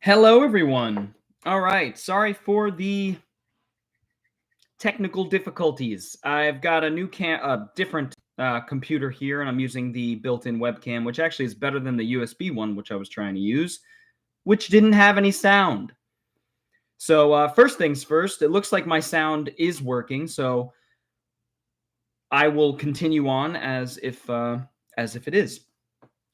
Hello, everyone. All right. Sorry for the technical difficulties. I've got a different computer here, and I'm using the built-in webcam, which actually is better than the USB one, which I was trying to use, which didn't have any sound. So first things first, it looks like my sound is working, so I will continue on as if it is.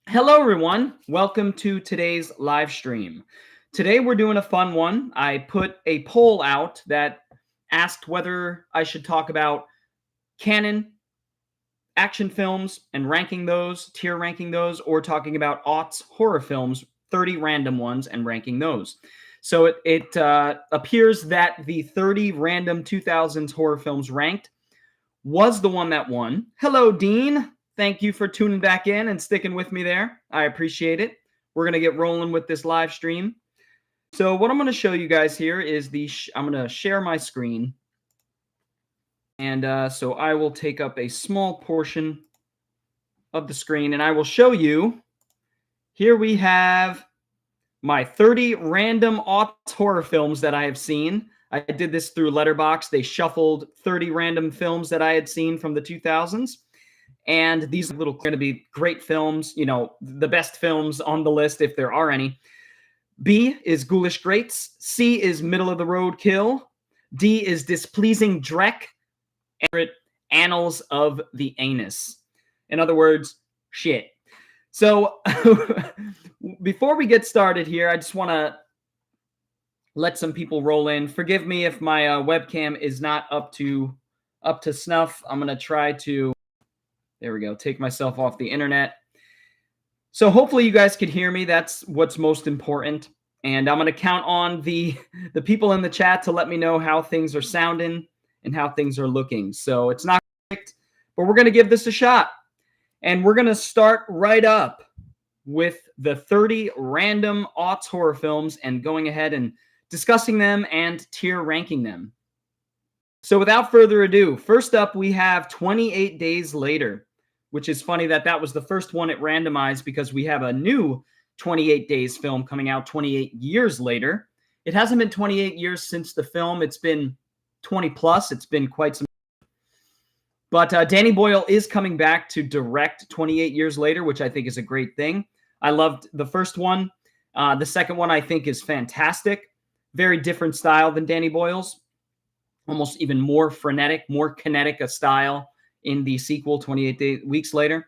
Hello, everyone. Welcome to today's live stream. Today, we're doing a fun one. I put a poll out that asked whether I should talk about canon action films and tier ranking those, or talking about aughts horror films, 30 random ones, and ranking those. So it appears that the 30 random 2000s horror films ranked was the one that won. Hello, Dean. Thank you for tuning back in and sticking with me there. I appreciate it. We're going to get rolling with this live stream. So what I'm going to show you guys here is I'm going to share my screen. And so I will take up a small portion of the screen, and I will show you. Here we have my 30 random aughts horror films that I have seen. I did this through Letterboxd. They shuffled 30 random films that I had seen from the 2000s. And these are going to be great films, the best films on the list if there are any. B is Ghoulish Greats. C is Middle of the Road Kill. D is Displeasing Dreck. And Annals of the Anus. In other words, shit. So before we get started here, I just want to let some people roll in. Forgive me if my webcam is not up to snuff. I'm going to try to, there we go, take myself off the internet. So hopefully you guys can hear me. That's what's most important. And I'm going to count on the people in the chat to let me know how things are sounding and how things are looking. So it's not perfect, but we're going to give this a shot. And we're going to start right up with the 30 random aughts horror films and going ahead and discussing them and tier ranking them. So without further ado, first up we have 28 Days Later, which is funny that was the first one it randomized because we have a new 28 Days film coming out 28 years later. It hasn't been 28 years since the film. It's been 20 plus. It's been quite some. But Danny Boyle is coming back to direct 28 years later, which I think is a great thing. I loved the first one. The second one I think is fantastic. Very different style than Danny Boyle's. Almost even more frenetic, more kinetic a style in the sequel, 28 Weeks Later.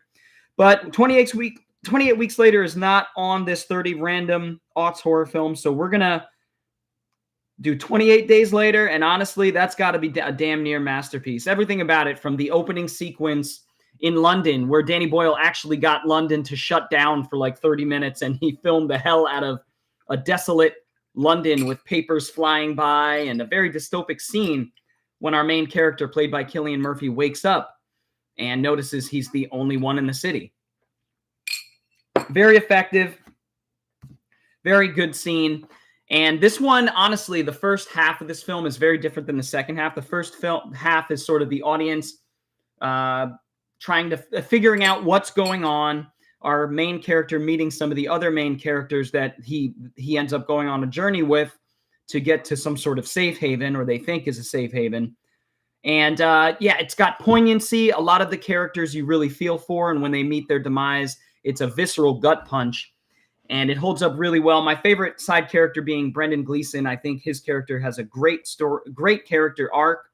But 28 Weeks Later is not on this 30 random aughts horror film. So we're going to do 28 Days Later, and honestly, that's got to be a damn near masterpiece. Everything about it, from the opening sequence in London, where Danny Boyle actually got London to shut down for like 30 minutes, and he filmed the hell out of a desolate London with papers flying by, and a very dystopic scene when our main character, played by Cillian Murphy, wakes up and notices he's the only one in the city. Very effective, very good scene. And this one, honestly, the first half of this film is very different than the second half. The first half is sort of the audience figuring out what's going on. Our main character meeting some of the other main characters that he ends up going on a journey with to get to some sort of safe haven, or they think is a safe haven. And yeah, it's got poignancy. A lot of the characters you really feel for, and when they meet their demise, it's a visceral gut punch. And it holds up really well. My favorite side character being Brendan Gleeson. I think his character has a great character arc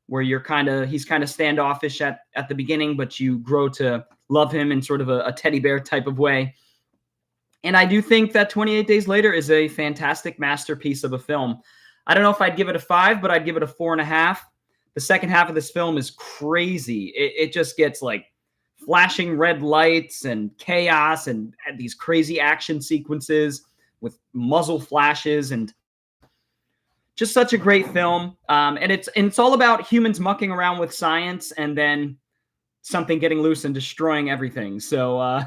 where he's kind of standoffish at the beginning, but you grow to love him in sort of a teddy bear type of way. And I do think that 28 Days Later is a fantastic masterpiece of a film. I don't know if I'd give it a 5, but I'd give it a 4.5. The second half of this film is crazy. It just gets like flashing red lights and chaos and these crazy action sequences with muzzle flashes, and just such a great film. And it's all about humans mucking around with science and then something getting loose and destroying everything. So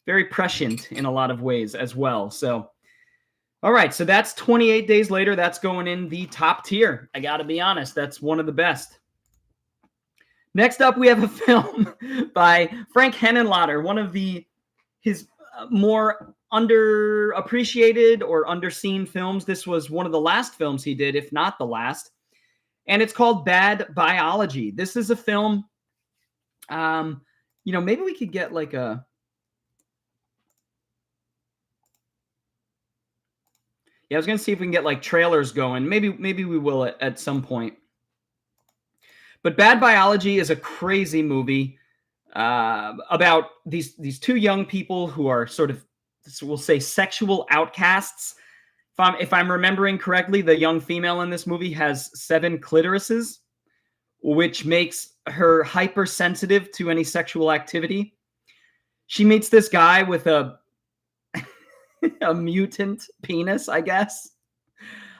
very prescient in a lot of ways as well. So, all right. So that's 28 Days Later. That's going in the top tier. I got to be honest. That's one of the best. Next up, we have a film by Frank Henenlotter, one of his more underappreciated or underseen films. This was one of the last films he did, if not the last. And it's called Bad Biology. This is a film, maybe we could get like a... Yeah, I was going to see if we can get like trailers going. Maybe we will at some point. But Bad Biology is a crazy movie about these two young people who are sort of, we'll say, sexual outcasts. If I'm remembering correctly, the young female in this movie has 7 clitorises, which makes her hypersensitive to any sexual activity. She meets this guy with a mutant penis, I guess.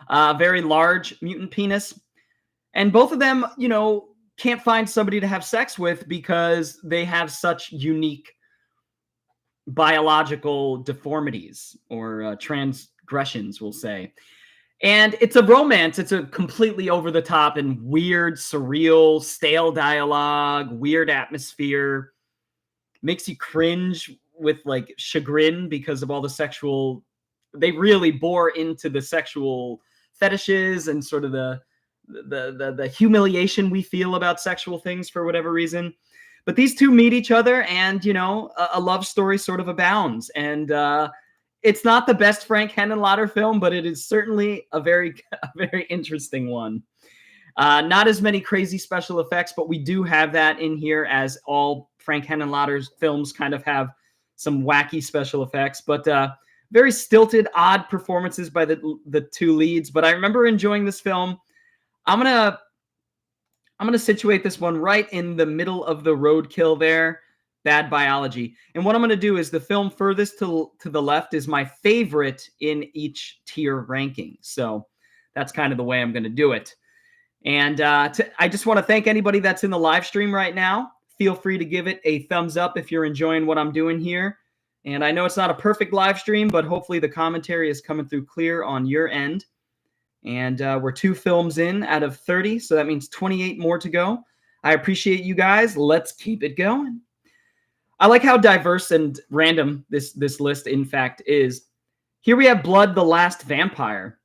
Very large mutant penis. And both of them, can't find somebody to have sex with because they have such unique biological deformities or transgressions, we'll say. And it's a romance. It's a completely over the top and weird, surreal, stale dialogue, weird atmosphere. Makes you cringe with like chagrin because of all the sexual... They really bore into the sexual fetishes and sort of the humiliation we feel about sexual things for whatever reason. But these two meet each other, and a love story sort of abounds. And it's not the best Frank Henenlotter film, but it is certainly a very interesting one. Not as many crazy special effects, but we do have that in here, as all Frank Henenlotter's films kind of have some wacky special effects. But very stilted, odd performances by the two leads. But I remember enjoying this film. I'm gonna situate this one right in the middle of the roadkill there, Bad Biology. And what I'm gonna do is the film furthest to the left is my favorite in each tier ranking. So that's kind of the way I'm gonna do it. And I just want to thank anybody that's in the live stream right now. Feel free to give it a thumbs up if you're enjoying what I'm doing here. And I know it's not a perfect live stream, but hopefully the commentary is coming through clear on your end. And we're 2 films in out of 30, so that means 28 more to go. I appreciate you guys. Let's keep it going. I like how diverse and random this list, in fact, is. Here we have Blood the Last Vampire.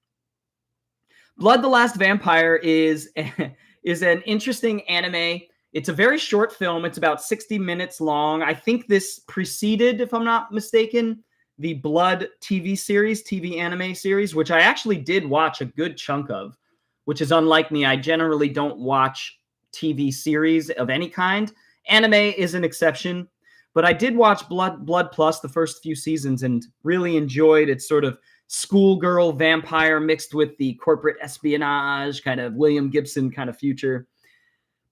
Blood the Last Vampire is an interesting anime. It's a very short film. It's about 60 minutes long. I think this preceded, if I'm not mistaken, the Blood TV anime series, which I actually did watch a good chunk of, which is unlike me. I generally don't watch TV series of any kind. Anime is an exception, but I did watch Blood Plus, the first few seasons, and really enjoyed its sort of schoolgirl vampire mixed with the corporate espionage, kind of William Gibson kind of future.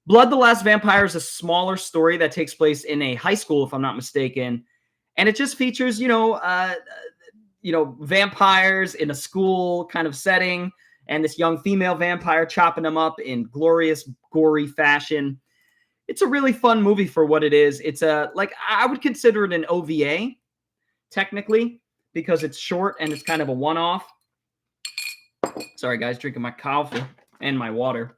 Blood the Last Vampire is a smaller story that takes place in a high school, if I'm not mistaken. And it just features, vampires in a school kind of setting, and this young female vampire chopping them up in glorious, gory fashion. It's a really fun movie for what it is. It's I would consider it an OVA, technically, because it's short and it's kind of a one-off. Sorry, guys, drinking my coffee and my water.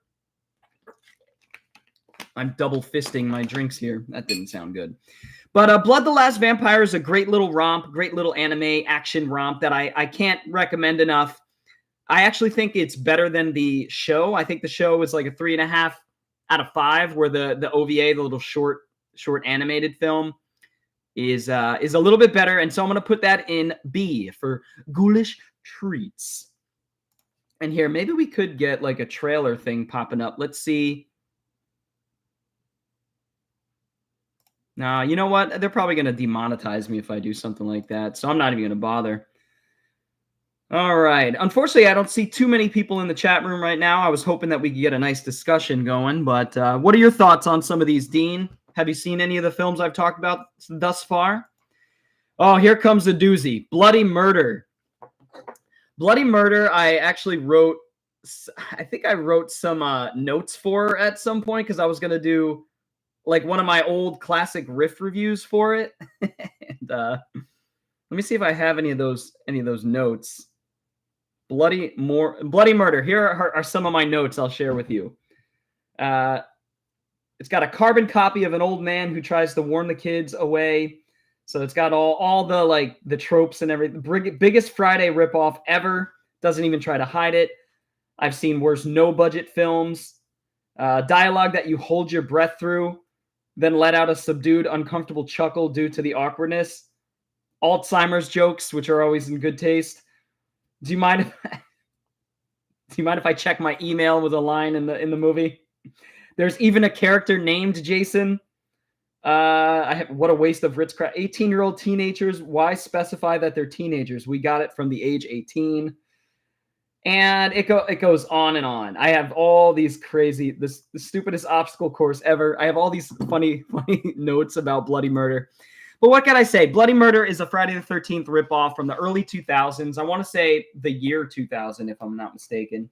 I'm double fisting my drinks here. That didn't sound good. But Blood the Last Vampire is a great little romp, great little anime action romp that I can't recommend enough. I actually think it's better than the show. I think the show is like a 3.5 out of 5, where the OVA, the little short animated film, is a little bit better. And so I'm going to put that in B for ghoulish treats. And here, maybe we could get like a trailer thing popping up. Let's see. Nah, you know what? They're probably going to demonetize me if I do something like that, so I'm not even going to bother. All right. Unfortunately, I don't see too many people in the chat room right now. I was hoping that we could get a nice discussion going, but what are your thoughts on some of these, Dean? Have you seen any of the films I've talked about thus far? Oh, here comes the doozy. Bloody Murder. Bloody Murder, I actually wrote, I think I wrote some notes for at some point, because I was going to do like one of my old classic riff reviews for it. And let me see if I have any of those notes. Bloody Murder. Here are some of my notes I'll share with you. It's got a carbon copy of an old man who tries to warn the kids away. So it's got all the like the tropes and everything. Biggest Friday ripoff ever. Doesn't even try to hide it. I've seen worse no budget films. Dialogue that you hold your breath through, then let out a subdued, uncomfortable chuckle due to the awkwardness. Alzheimer's jokes, which are always in good taste. Do you mind if Do you mind if I check my email with a line in the movie? There's even a character named Jason. What a waste of Ritz crack. 18-year-old teenagers. Why specify that they're teenagers? We got it from the age 18. And it goes on and on. I have all these crazy, the stupidest obstacle course ever. I have all these funny notes about Bloody Murder. But what can I say? Bloody Murder is a Friday the 13th ripoff from the early 2000s. I want to say the year 2000, if I'm not mistaken.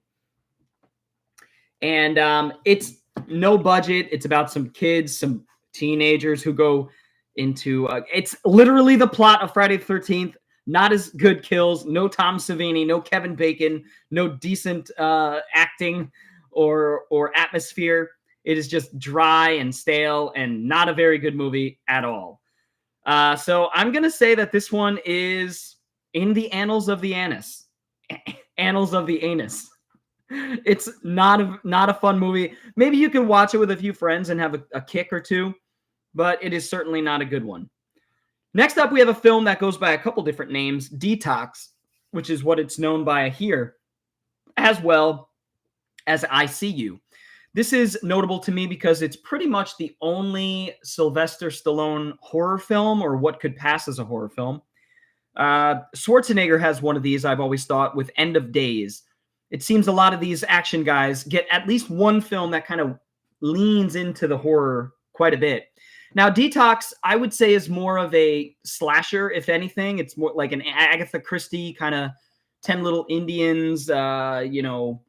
And it's no budget. It's about some kids, some teenagers who go into it's literally the plot of Friday the 13th. Not as good kills, no Tom Savini, no Kevin Bacon, no decent acting or atmosphere. It is just dry and stale and not a very good movie at all. So I'm going to say that this one is in the annals of the anus. Annals of the anus. It's not a fun movie. Maybe you can watch it with a few friends and have a kick or two, but it is certainly not a good one. Next up, we have a film that goes by a couple different names, Detox, which is what it's known by here, as well as I See You. This is notable to me because it's pretty much the only Sylvester Stallone horror film, or what could pass as a horror film. Schwarzenegger has one of these, I've always thought, with End of Days. It seems a lot of these action guys get at least one film that kind of leans into the horror quite a bit. Now, Detox, I would say, is more of a slasher, if anything. It's more like an Agatha Christie kind of 10 Little Indians, Orient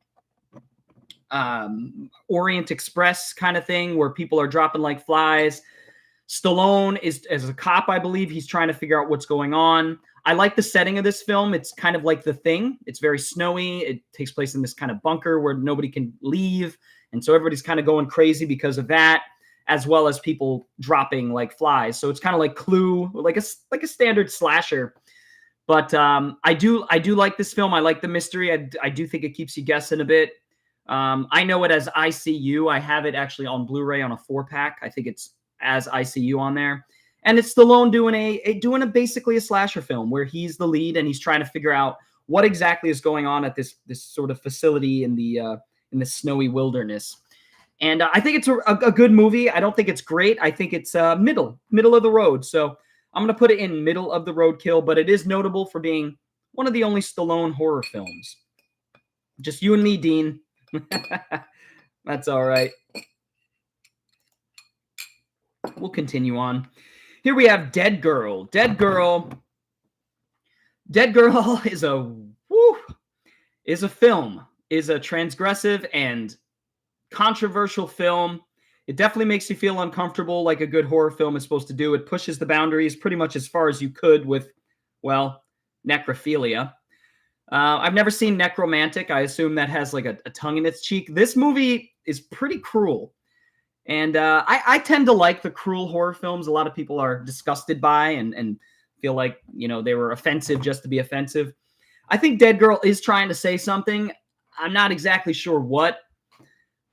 Express kind of thing, where people are dropping like flies. Stallone is, as a cop, I believe, he's trying to figure out what's going on. I like the setting of this film. It's kind of like The Thing. It's very snowy. It takes place in this kind of bunker where nobody can leave. And so everybody's kind of going crazy because of that, as well as people dropping like flies. So it's kind of like Clue, like a standard slasher. But I do like this film. I like the mystery. I do think it keeps you guessing a bit. I know it as I See You. I have it actually on Blu-ray on a 4-pack. I think it's as I See You on there. And it's Stallone doing basically a slasher film where he's the lead and he's trying to figure out what exactly is going on at this sort of facility in the snowy wilderness. And I think it's a good movie. I don't think it's great. I think it's middle of the road. So I'm going to put it in middle of the road kill, but it is notable for being one of the only Stallone horror films. Just you and me, Dean. That's all right. We'll continue on. Here we have Dead Girl. Dead Girl is a film, is a transgressive and controversial film. It definitely makes you feel uncomfortable, like a good horror film is supposed to do. It pushes the boundaries pretty much as far as you could with, well, necrophilia. I've never seen Necromantic. I assume that has like a tongue in its cheek. This movie is pretty cruel. And I tend to like the cruel horror films. A lot of people are disgusted by and feel like, they were offensive just to be offensive. I think Dead Girl is trying to say something. I'm not exactly sure what,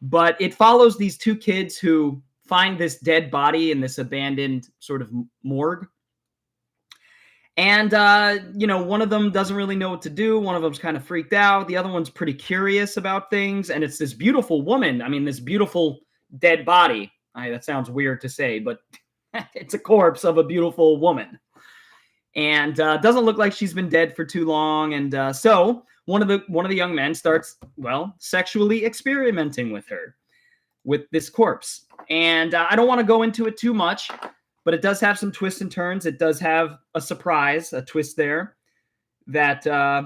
but it follows these two kids who find this dead body in this abandoned sort of morgue. And, one of them doesn't really know what to do. One of them's kind of freaked out. The other one's pretty curious about things. And it's this beautiful woman. I mean, this beautiful dead body. That sounds weird to say, but it's a corpse of a beautiful woman. And doesn't look like she's been dead for too long. And so one of the young men starts, sexually experimenting with her, with this corpse. And I don't want to go into it too much, but it does have some twists and turns. It does have a surprise, a twist there that I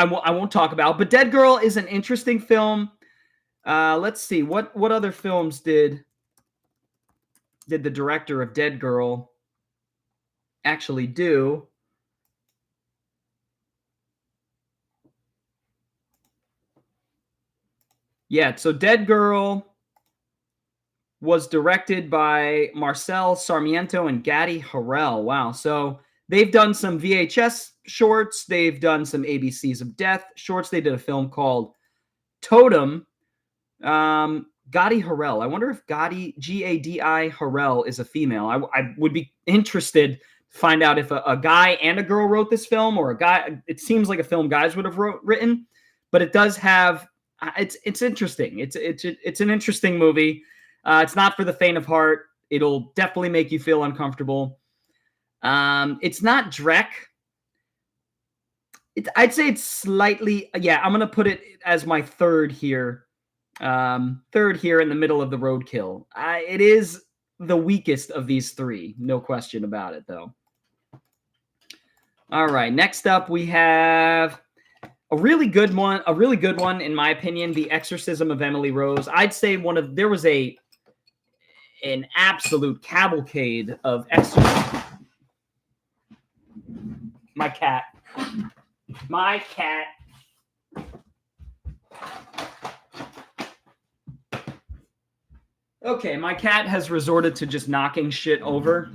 won't talk about. But Dead Girl is an interesting film. Let's see. What other films did the director of Dead Girl actually do? Yeah, so Dead Girl was directed by Marcel Sarmiento and Gadi Harrell. Wow. So they've done some VHS shorts. They've done some ABCs of Death shorts. They did a film called Totem. Gadi Harrell. I wonder if Gadi, Gadi Harrell, is a female. I would be interested to find out if a guy and a girl wrote this film, or a guy. It seems like a film guys would have written, but it does have. It's interesting. It's an interesting movie. It's not for the faint of heart. It'll definitely make you feel uncomfortable. It's not Drek. I'd say it's slightly. Yeah, I'm gonna put it as my third here. Third here in the middle of the roadkill. It is the weakest of these three, no question about it, though. All right, next up we have a really good one. A really good one, in my opinion, The Exorcism of Emily Rose. I'd say there was an absolute cavalcade of exorcism. My cat. Okay, my cat has resorted to just knocking shit over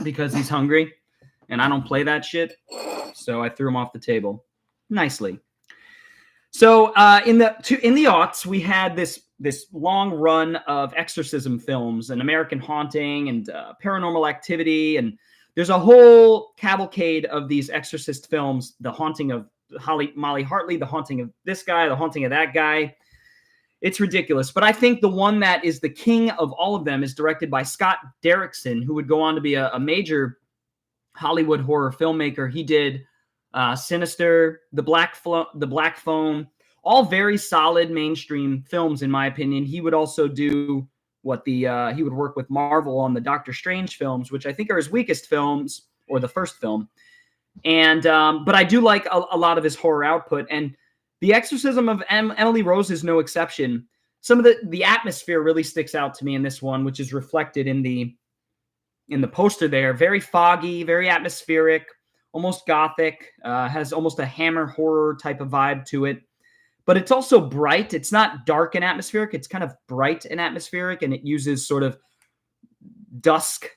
because he's hungry, and I don't play that shit, so I threw him off the table nicely. So in the aughts, we had this long run of exorcism films, and American Haunting, and Paranormal Activity, and there's a whole cavalcade of these exorcist films: The Haunting of Molly Hartley, The Haunting of this guy, The Haunting of that guy. It's ridiculous. But I think the one that is the king of all of them is directed by Scott Derrickson, who would go on to be a major Hollywood horror filmmaker. He did Sinister, The Black Phone, all very solid mainstream films, in my opinion. He would also do he would work with Marvel on the Doctor Strange films, which I think are his weakest films, or the first film. And but I do like a lot of his horror output. And The Exorcism of Emily Rose is no exception. Some of the atmosphere really sticks out to me in this one, which is reflected in the poster there. Very foggy, very atmospheric, almost gothic, has almost a Hammer horror type of vibe to it. But it's also bright. It's not dark and atmospheric. It's kind of bright and atmospheric, and it uses sort of dusk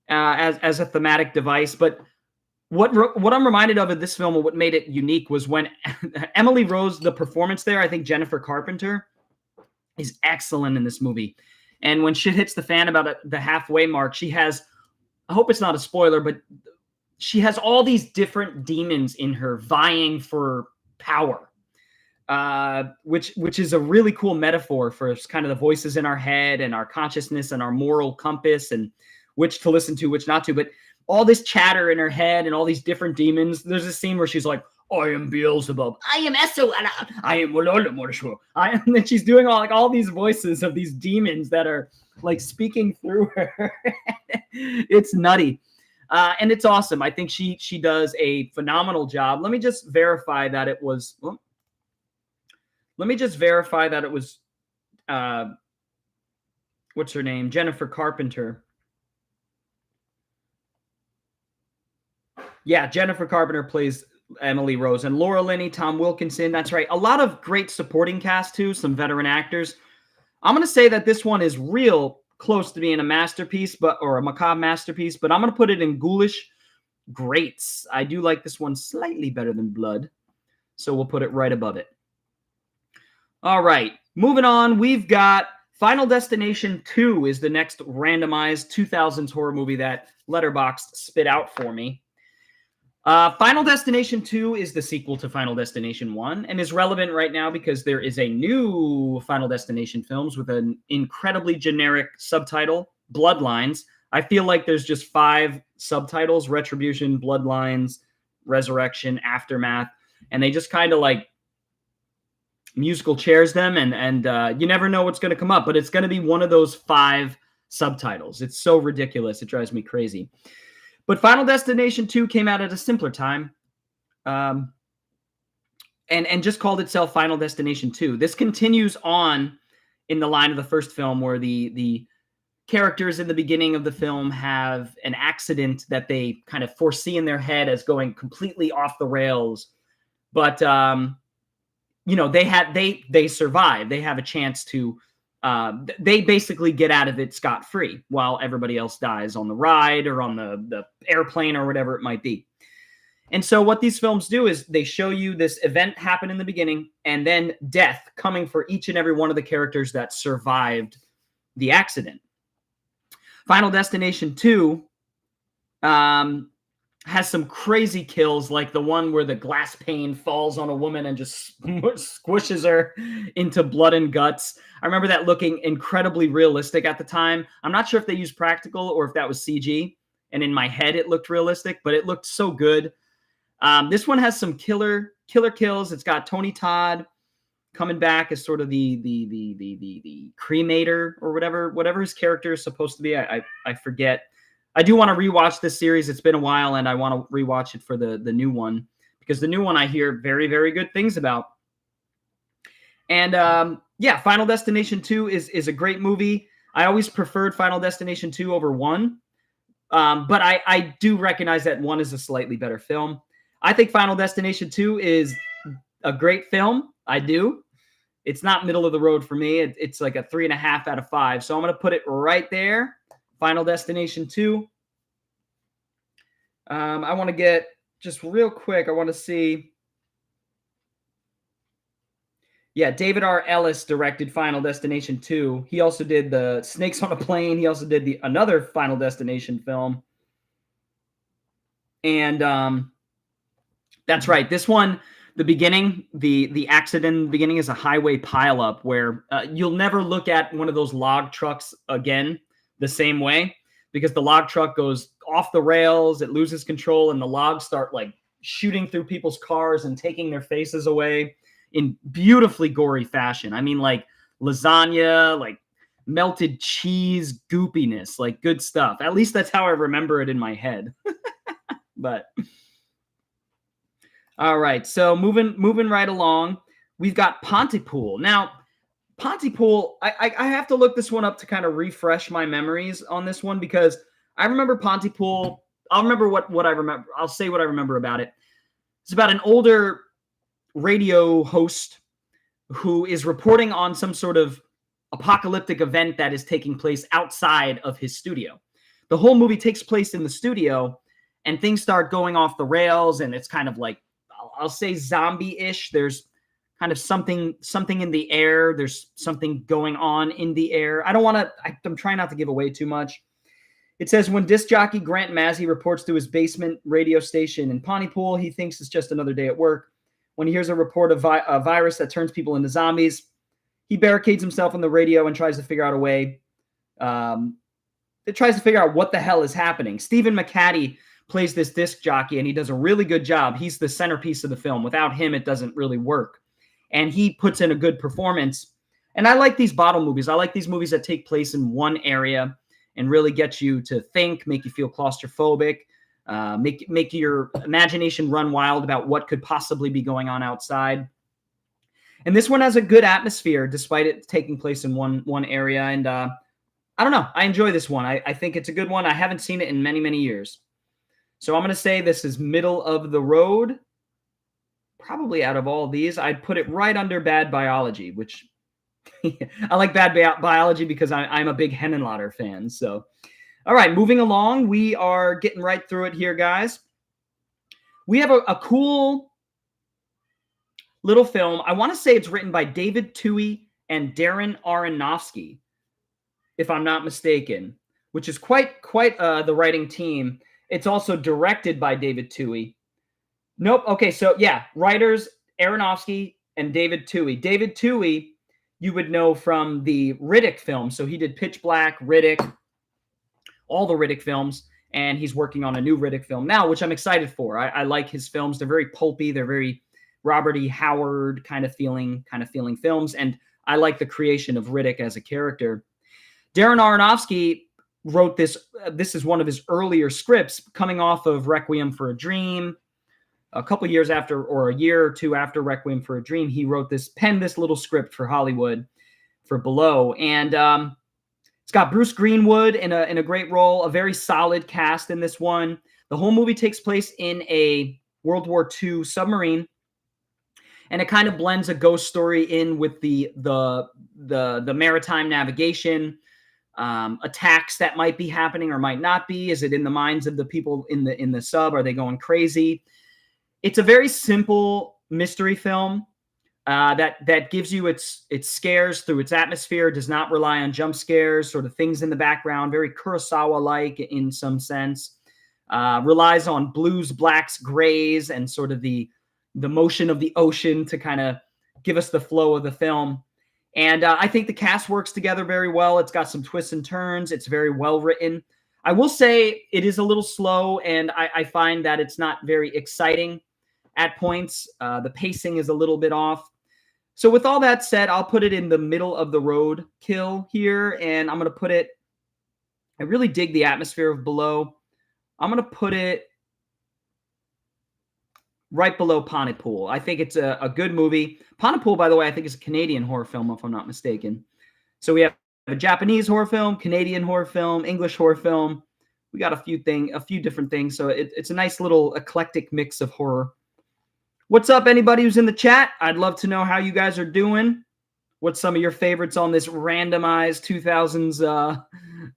as a thematic device. But what I'm reminded of this film, and what made it unique, was when Emily Rose, the performance there, I think Jennifer Carpenter is excellent in this movie. And when shit hits the fan about the halfway mark, she has, I hope it's not a spoiler, but she has all these different demons in her vying for power, which is a really cool metaphor for kind of the voices in our head and our consciousness and our moral compass and which to listen to, which not to. But all this chatter in her head and all these different demons. There's a scene where she's like, I am Beelzebub. I am Esso. I am Wololomorshua. And then she's doing all these voices of these demons that are like speaking through her. It's nutty. And it's awesome. I think she does a phenomenal job. Let me just verify that it was. What's her name? Jennifer Carpenter. Yeah, Jennifer Carpenter plays Emily Rose, and Laura Linney, Tom Wilkinson. That's right. A lot of great supporting cast too, some veteran actors. I'm going to say that this one is real close to being a masterpiece, or a macabre masterpiece, but I'm going to put it in ghoulish greats. I do like this one slightly better than Blood, so we'll put it right above it. All right, moving on. We've got Final Destination 2 is the next randomized 2000s horror movie that Letterboxd spit out for me. Final Destination 2 is the sequel to Final Destination 1 and is relevant right now because there is a new Final Destination films with an incredibly generic subtitle, Bloodlines. I feel like there's just 5 subtitles: Retribution, Bloodlines, Resurrection, Aftermath, and they just kind of like musical chairs them, and you never know what's going to come up, but it's going to be one of those 5 subtitles. It's so ridiculous. It drives me crazy. But Final Destination 2 came out at a simpler time, and just called itself Final Destination 2. This continues on in the line of the first film, where the characters in the beginning of the film have an accident that they kind of foresee in their head as going completely off the rails. But, they survive. They have a chance to they basically get out of it scot-free while everybody else dies on the ride or on the airplane or whatever it might be. And so what these films do is they show you this event happen in the beginning and then death coming for each and every one of the characters that survived the accident. Final Destination 2 has some crazy kills, like the one where the glass pane falls on a woman and just squishes her into blood and guts. I remember that looking incredibly realistic at the time. I'm not sure if they used practical or if that was CG. And in my head, it looked realistic, but it looked so good. This one has some killer kills. It's got Tony Todd coming back as sort of the cremator or whatever his character is supposed to be. I forget. I do want to rewatch this series. It's been a while, and I want to rewatch it for the new one because the new one I hear very, very good things about. And yeah, Final Destination 2 is a great movie. I always preferred Final Destination 2 over 1, but I do recognize that 1 is a slightly better film. I think Final Destination 2 is a great film. I do. It's not middle of the road for me. It's like a 3.5 out of 5. So I'm going to put it right there. Final Destination 2. I want to get just real quick. I want to see. Yeah, David R. Ellis directed Final Destination 2. He also did the Snakes on a Plane. He also did another Final Destination film. And that's right. This one, the beginning, the accident in the beginning is a highway pileup where you'll never look at one of those log trucks again the same way because the log truck goes off the rails, it loses control, and the logs start like shooting through people's cars and taking their faces away in beautifully gory fashion. I mean, like lasagna, like melted cheese goopiness, like good stuff. At least that's how I remember it in my head. But all right, so moving right along, we've got Pontypool. Now, Pontypool, I have to look this one up to kind of refresh my memories on this one because I remember Pontypool. I'll remember what I remember. I'll say what I remember about it. It's about an older radio host who is reporting on some sort of apocalyptic event that is taking place outside of his studio. The whole movie takes place in the studio, and things start going off the rails, and it's kind of like, I'll say zombie-ish. There's kind of something in the air. There's something going on in the air. I'm trying not to give away too much. It says, when disc jockey Grant Mazzy reports to his basement radio station in Pontypool, he thinks it's just another day at work. When he hears a report of a virus that turns people into zombies, he barricades himself on the radio and tries to figure out a way. It tries to figure out what the hell is happening. Stephen McCaddy plays this disc jockey, and he does a really good job. He's the centerpiece of the film. Without him, it doesn't really work. And he puts in a good performance. And I like these bottle movies. I like these movies that take place in one area and really get you to think, make you feel claustrophobic, make your imagination run wild about what could possibly be going on outside. And this one has a good atmosphere, despite it taking place in one area. And I don't know. I enjoy this one. I think it's a good one. I haven't seen it in many, many years. So I'm going to say this is middle of the road. Probably out of all of these, I'd put it right under Bad Biology, which I like Bad Biology because I'm a big Henenlotter fan. So, all right, moving along. We are getting right through it here, guys. We have a cool little film. I want to say it's written by David Twohy and Darren Aronofsky, if I'm not mistaken, which is quite the writing team. It's also directed by David Twohy. Nope. Okay, so yeah, writers Aronofsky and David Twohy. David Twohy, you would know from the Riddick film. So he did Pitch Black, Riddick, all the Riddick films, and he's working on a new Riddick film now, which I'm excited for. I like his films. They're very pulpy. They're very Robert E. Howard kind of feeling films, and I like the creation of Riddick as a character. Darren Aronofsky wrote this. This is one of his earlier scripts, coming off of Requiem for a Dream. A couple years after, or a year or two after Requiem for a Dream, he penned this little script for Hollywood for Below. And it's got Bruce Greenwood in a great role, a very solid cast in this one. The whole movie takes place in a World War II submarine. and it kind of blends a ghost story in with the maritime navigation, attacks that might be happening or might not be. Is it in the minds of the people in the sub? Are they going crazy? It's a very simple mystery film that gives you its scares through its atmosphere. Does not rely on jump scares, sort of things in the background. Very Kurosawa-like in some sense. Relies on blues, blacks, grays, and sort of the motion of the ocean to kind of give us the flow of the film. And I think the cast works together very well. It's got some twists and turns. It's very well written. I will say it is a little slow, and I find that it's not very exciting at points. The pacing is a little bit off. So with all that said, I'll put it in the middle of the road kill here, and I'm going to put it, I really dig the atmosphere of Below. I'm going to put it right below Pontypool. I think it's a good movie. Pontypool, by the way, I think is a Canadian horror film, if I'm not mistaken. So we have a Japanese horror film, Canadian horror film, English horror film. We got a few different things. So it's a nice little eclectic mix of horror. What's up, anybody who's in the chat? I'd love to know how you guys are doing. What some of your favorites on this randomized 2000s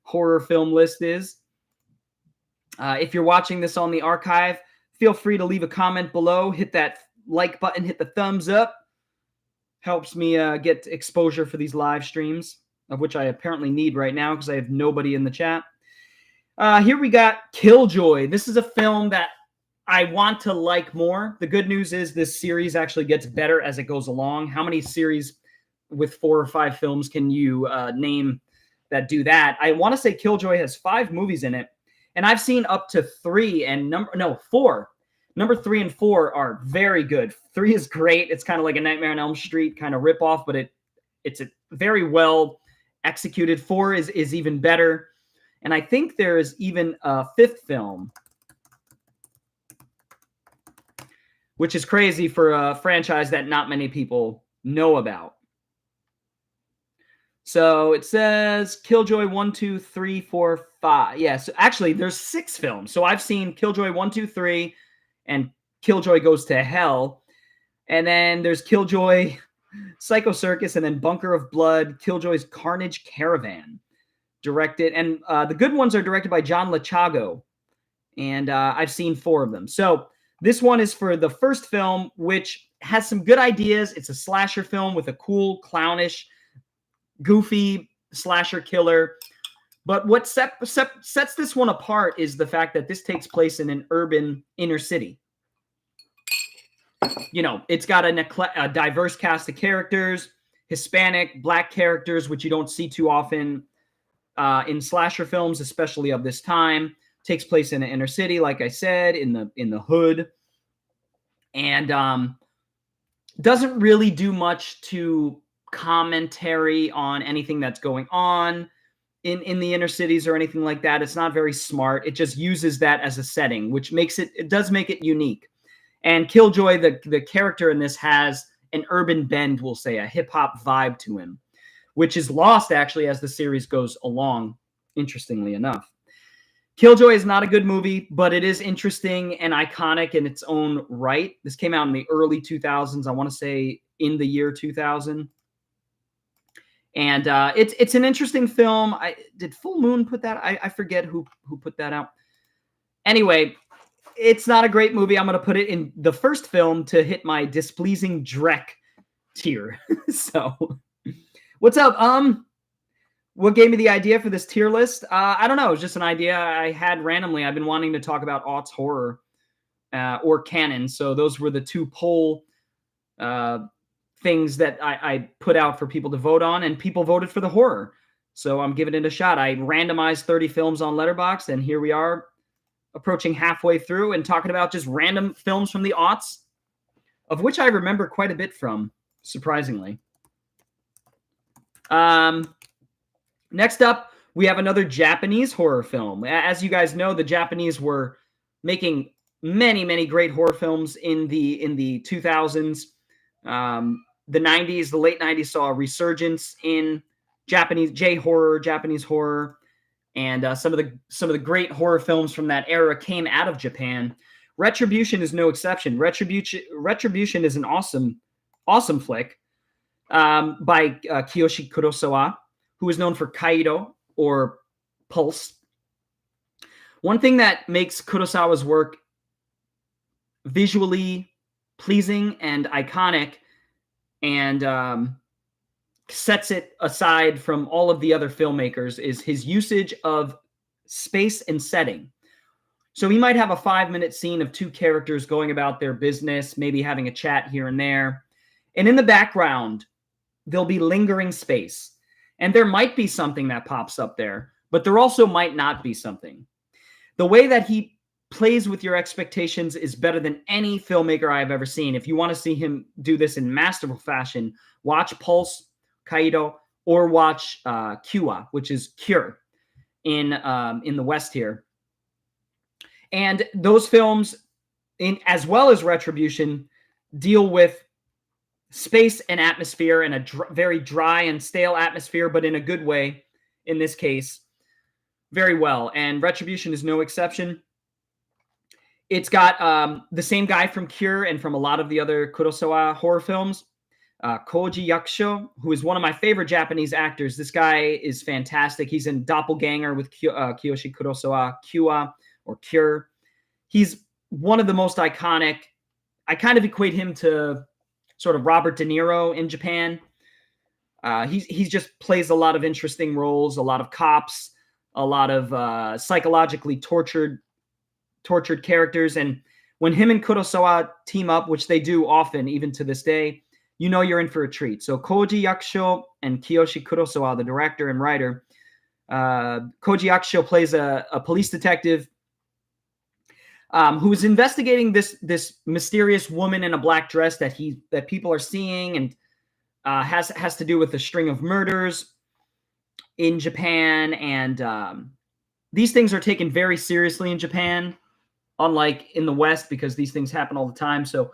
horror film list is. If you're watching this on the archive, feel free to leave a comment below. Hit that like button, hit the thumbs up. Helps me get exposure for these live streams, of which I apparently need right now because I have nobody in the chat. Here we got Killjoy. This is a film that I want to like more. The good news is this series actually gets better as it goes along. How many series with 4 or 5 films can you name that do that? I want to say Killjoy has 5 movies in it, and I've seen up to 3 and 4. Number 3 and 4 are very good. 3 is great. It's kind of like a Nightmare on Elm Street kind of ripoff, but it's a very well executed. 4 is even better. And I think there is even a 5th film, which is crazy for a franchise that not many people know about. So it says Killjoy 1, 2, 3, 4, 5. Yeah, so actually there's 6 films. So I've seen Killjoy 1, 2, 3, and Killjoy Goes to Hell. And then there's Killjoy Psycho Circus, and then Bunker of Blood, Killjoy's Carnage Caravan. Directed, and the good ones are directed by John Lachago. And I've seen 4 of them. So this one is for the first film, which has some good ideas. It's a slasher film with a cool, clownish, goofy slasher killer. But what sets this one apart is the fact that this takes place in an urban inner city. You know, it's got a diverse cast of characters, Hispanic, Black characters, which you don't see too often in slasher films, especially of this time. Takes place in an inner city, like I said, in the hood, and doesn't really do much to commentary on anything that's going on in the inner cities or anything like that. It's not very smart. It just uses that as a setting, which makes it does make it unique. And Killjoy, the character in this, has an urban bend, we'll say, a hip-hop vibe to him, which is lost actually as the series goes along, interestingly enough. Killjoy is not a good movie, but it is interesting and iconic in its own right. This came out in the early 2000s. I want to say in the year 2000. And it's an interesting film. Did Full Moon put that? I forget who put that out. Anyway, it's not a great movie. I'm going to put it in the first film to hit my displeasing Drek tier. So, what's up? What gave me the idea for this tier list? I don't know. It was just an idea I had randomly. I've been wanting to talk about aughts horror or canon. So those were the 2 poll things that I put out for people to vote on, and people voted for the horror. So I'm giving it a shot. I randomized 30 films on Letterboxd, and here we are approaching halfway through and talking about just random films from the aughts, of which I remember quite a bit from, surprisingly. Next up, we have another Japanese horror film. As you guys know, the Japanese were making many, many great horror films in the 2000s. The 90s, the late 90s saw a resurgence in Japanese J-horror, Japanese horror, and some of the great horror films from that era came out of Japan. Retribution is no exception. Retribution is an awesome awesome flick by Kiyoshi Kurosawa, who is known for Kaido or Pulse. One thing that makes Kurosawa's work visually pleasing and iconic and sets it aside from all of the other filmmakers is his usage of space and setting. So he might have a 5-minute scene of two characters going about their business, maybe having a chat here and there. And in the background, there'll be lingering space. And there might be something that pops up there, but there also might not be something. The way that he plays with your expectations is better than any filmmaker I've ever seen. If you want to see him do this in masterful fashion, watch Pulse, Kaido, or watch Kiwa, which is Cure in the West here. And those films, as well as Retribution, deal with space and atmosphere in a very dry and stale atmosphere, but in a good way in this case, very well. And Retribution is no exception. It's got the same guy from Cure and from a lot of the other Kurosawa horror films, Koji Yakusho, who is one of my favorite Japanese actors. This guy is fantastic. He's in Doppelganger with Kiyoshi Kurosawa, Kiwa, or Cure. He's one of the most iconic. I kind of equate him to sort of Robert De Niro in Japan. He just plays a lot of interesting roles, a lot of cops, a lot of psychologically tortured characters. And when him and Kurosawa team up, which they do often, even to this day, you know you're in for a treat. So Koji Yakusho and Kiyoshi Kurosawa, the director and writer, Koji Yakusho plays a police detective who is investigating this mysterious woman in a black dress that people are seeing, and has to do with a string of murders in Japan. And these things are taken very seriously in Japan, unlike in the West, because these things happen all the time. So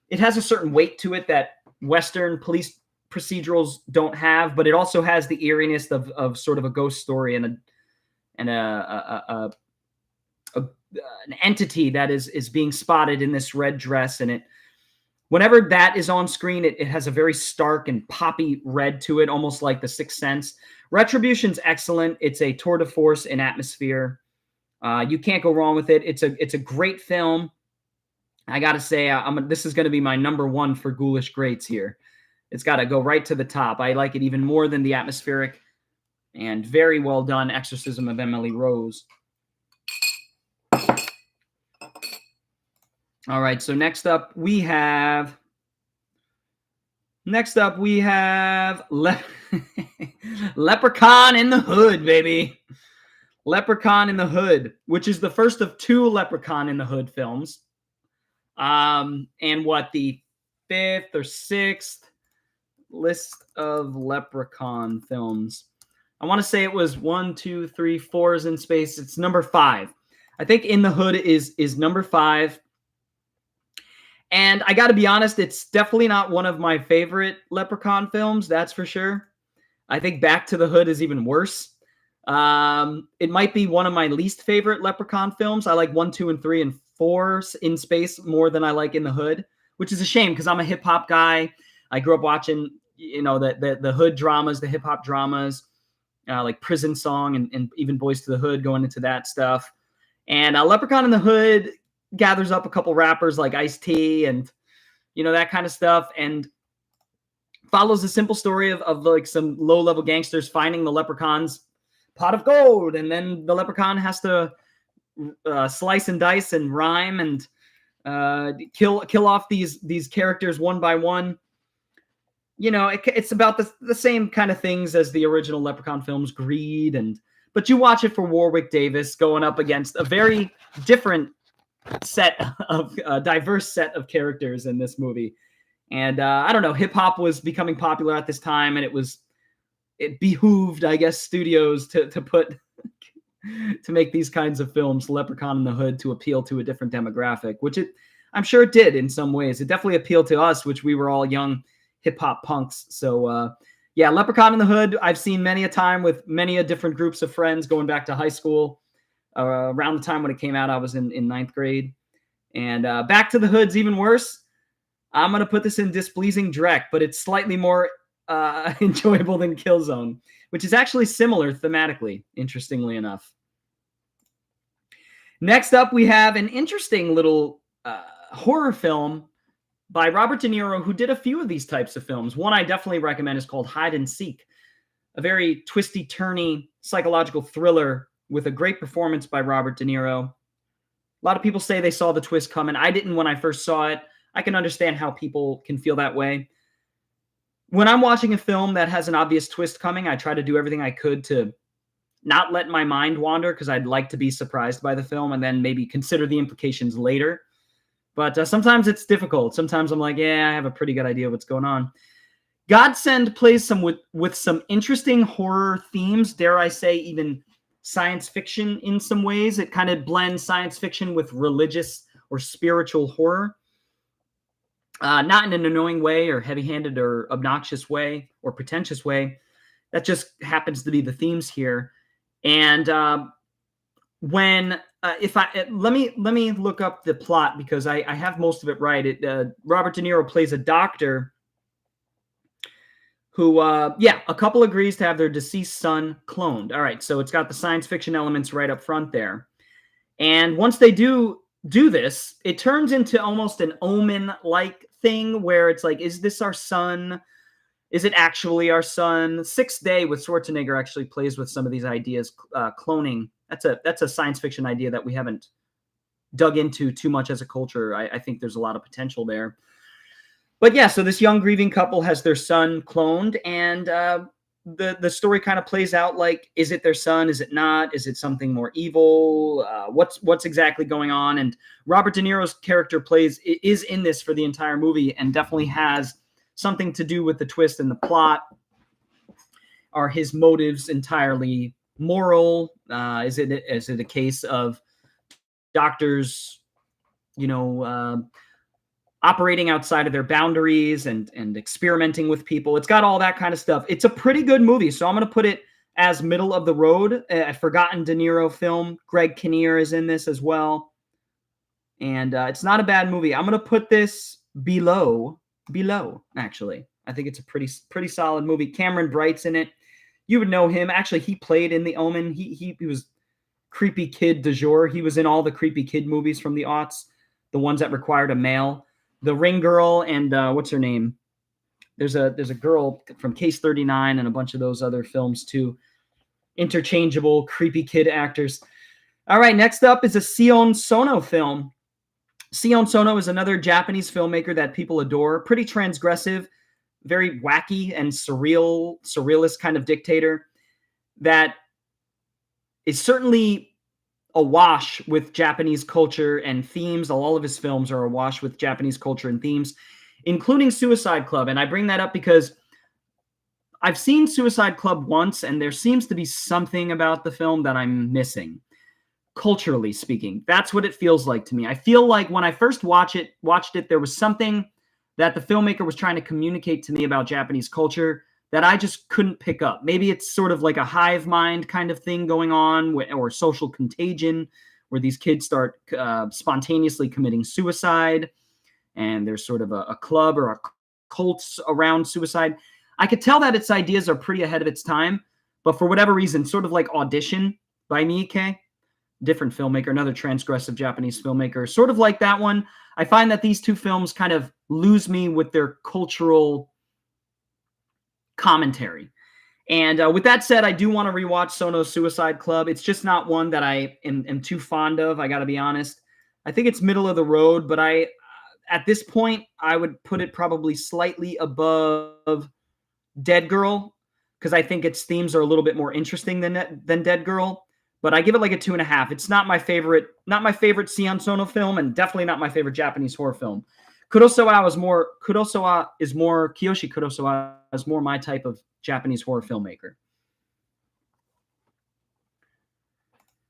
it has a certain weight to it that Western police procedurals don't have, but it also has the eeriness of sort of a ghost story and an entity that is being spotted in this red dress. And whenever that is on screen, it has a very stark and poppy red to it, almost like The Sixth Sense. Retribution's excellent. It's a tour de force in atmosphere. You can't go wrong with it. It's a great film. I got to say, this is going to be my number one for Ghoulish Greats here. It's got to go right to the top. I like it even more than the atmospheric and very well done Exorcism of Emily Rose. All right, so next up we have Leprechaun in the Hood, baby. Leprechaun in the Hood, which is the first of 2 Leprechaun in the Hood films. And the 5th or 6th list of Leprechaun films. I want to say it was 1, 2, 3, 4 is in space. It's number 5. I think In the Hood is number 5. And I got to be honest, it's definitely not one of my favorite Leprechaun films, that's for sure. I think Back to the Hood is even worse. It might be one of my least favorite Leprechaun films. I like 1, 2, and 3, and 4 in space more than I like In the Hood, which is a shame because I'm a hip hop guy. I grew up watching, the Hood dramas, the hip hop dramas, like Prison Song and even Boys to the Hood, going into that stuff. And Leprechaun in the Hood gathers up a couple rappers like Ice-T and, that kind of stuff, and follows a simple story of like some low-level gangsters finding the leprechaun's pot of gold, and then the leprechaun has to slice and dice and rhyme and kill off these characters one by one. It's about the same kind of things as the original Leprechaun films, greed, but you watch it for Warwick Davis going up against a very different diverse set of characters in this movie. And I don't know, hip hop was becoming popular at this time, and it behooved, I guess, studios to make these kinds of films, Leprechaun in the Hood, to appeal to a different demographic, which I'm sure it did in some ways. It definitely appealed to us, which we were all young hip hop punks. So Leprechaun in the Hood, I've seen many a time with many a different groups of friends going back to high school. Around the time when it came out, I was in 9th grade. And Back to the Hood's even worse. I'm going to put this in displeasing dreck, but it's slightly more enjoyable than Killzone, which is actually similar thematically, interestingly enough. Next up, we have an interesting little horror film by Robert De Niro, who did a few of these types of films. One I definitely recommend is called Hide and Seek, a very twisty-turny psychological thriller with a great performance by Robert De Niro. A lot of people say they saw the twist coming. I didn't when I first saw it. I can understand how people can feel that way. When I'm watching a film that has an obvious twist coming, I try to do everything I could to not let my mind wander, because I'd like to be surprised by the film and then maybe consider the implications later. But sometimes it's difficult. Sometimes I'm like, yeah, I have a pretty good idea what's going on. Godsend plays with some interesting horror themes, dare I say even science fiction in some ways. It kind of blends science fiction with religious or spiritual horror. Not in an annoying way or heavy-handed or obnoxious way or pretentious way. That just happens to be the themes here. And let me look up the plot, because I have most of it right. Robert De Niro plays a doctor who, a couple agrees to have their deceased son cloned. All right, so it's got the science fiction elements right up front there. And once they do this, it turns into almost an Omen-like thing where it's like, is this our son? Is it actually our son? Sixth Day with Schwarzenegger actually plays with some of these ideas, cloning. That's a science fiction idea that we haven't dug into too much as a culture. I think there's a lot of potential there. But yeah, so this young grieving couple has their son cloned, and the story kind of plays out like, is it their son? Is it not? Is it something more evil? What's exactly going on? And Robert De Niro's character is in this for the entire movie, and definitely has something to do with the twist and the plot. Are his motives entirely moral? Is it a case of doctors, operating outside of their boundaries and experimenting with people? It's got all that kind of stuff. It's a pretty good movie, so I'm going to put it as middle of the road. A forgotten De Niro film. Greg Kinnear is in this as well. And it's not a bad movie. I'm going to put this below, actually. I think it's a pretty solid movie. Cameron Bright's in it. You would know him. Actually, he played in The Omen. He was creepy kid du jour. He was in all the creepy kid movies from the aughts, the ones that required a male. The Ring Girl and what's her name? There's a girl from Case 39 and a bunch of those other films too. Interchangeable creepy kid actors. All right, next up is a Sion Sono film. Sion Sono is another Japanese filmmaker that people adore. Pretty transgressive, very wacky and surrealist kind of dictator that is certainly awash with Japanese culture and themes. All of his films are awash with Japanese culture and themes, including Suicide Club. And I bring that up because I've seen Suicide Club once, and there seems to be something about the film that I'm missing. Culturally speaking, that's what it feels like to me. I feel like when I first watched it, there was something that the filmmaker was trying to communicate to me about Japanese culture that I just couldn't pick up. Maybe it's sort of like a hive mind kind of thing going on, or social contagion, where these kids start spontaneously committing suicide, and there's sort of a club or a cult around suicide. I could tell that its ideas are pretty ahead of its time, but for whatever reason, sort of like Audition by Miike, different filmmaker, another transgressive Japanese filmmaker, sort of like that one. I find that these two films kind of lose me with their cultural commentary. And with that said, I do want to rewatch Sono's Suicide Club. It's just not one that I am too fond of, I got to be honest. I think it's middle of the road, but at this point, I would put it probably slightly above Dead Girl, because I think its themes are a little bit more interesting than Dead Girl. But I give it like a 2.5. It's not my favorite Sion Sono film, and definitely not my favorite Japanese horror film. Kiyoshi Kurosawa is more my type of Japanese horror filmmaker.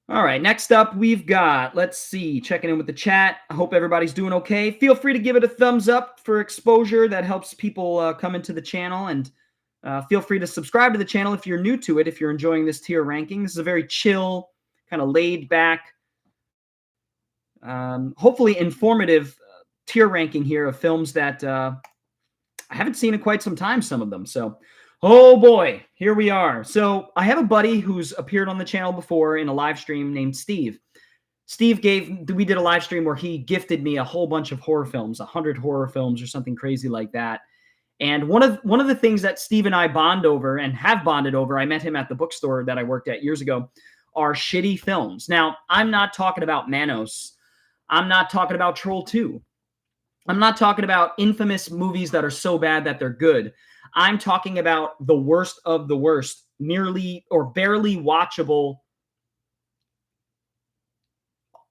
All right, next up we've got, let's see, checking in with the chat. I hope everybody's doing okay. Feel free to give it a thumbs up for exposure. That helps people come into the channel. And feel free to subscribe to the channel if you're new to it, if you're enjoying this tier ranking. This is a very chill, kind of laid back, hopefully informative tier ranking here of films that I haven't seen in quite some time, some of them. So, oh boy, here we are. So I have a buddy who's appeared on the channel before in a live stream named Steve. We did a live stream where he gifted me a whole bunch of horror films, 100 horror films or something crazy like that. And one of the things that Steve and I bond over and have bonded over, I met him at the bookstore that I worked at years ago, are shitty films. Now, I'm not talking about Manos. I'm not talking about Troll 2. I'm not talking about infamous movies that are so bad that they're good. I'm talking about the worst of the worst, nearly or barely watchable,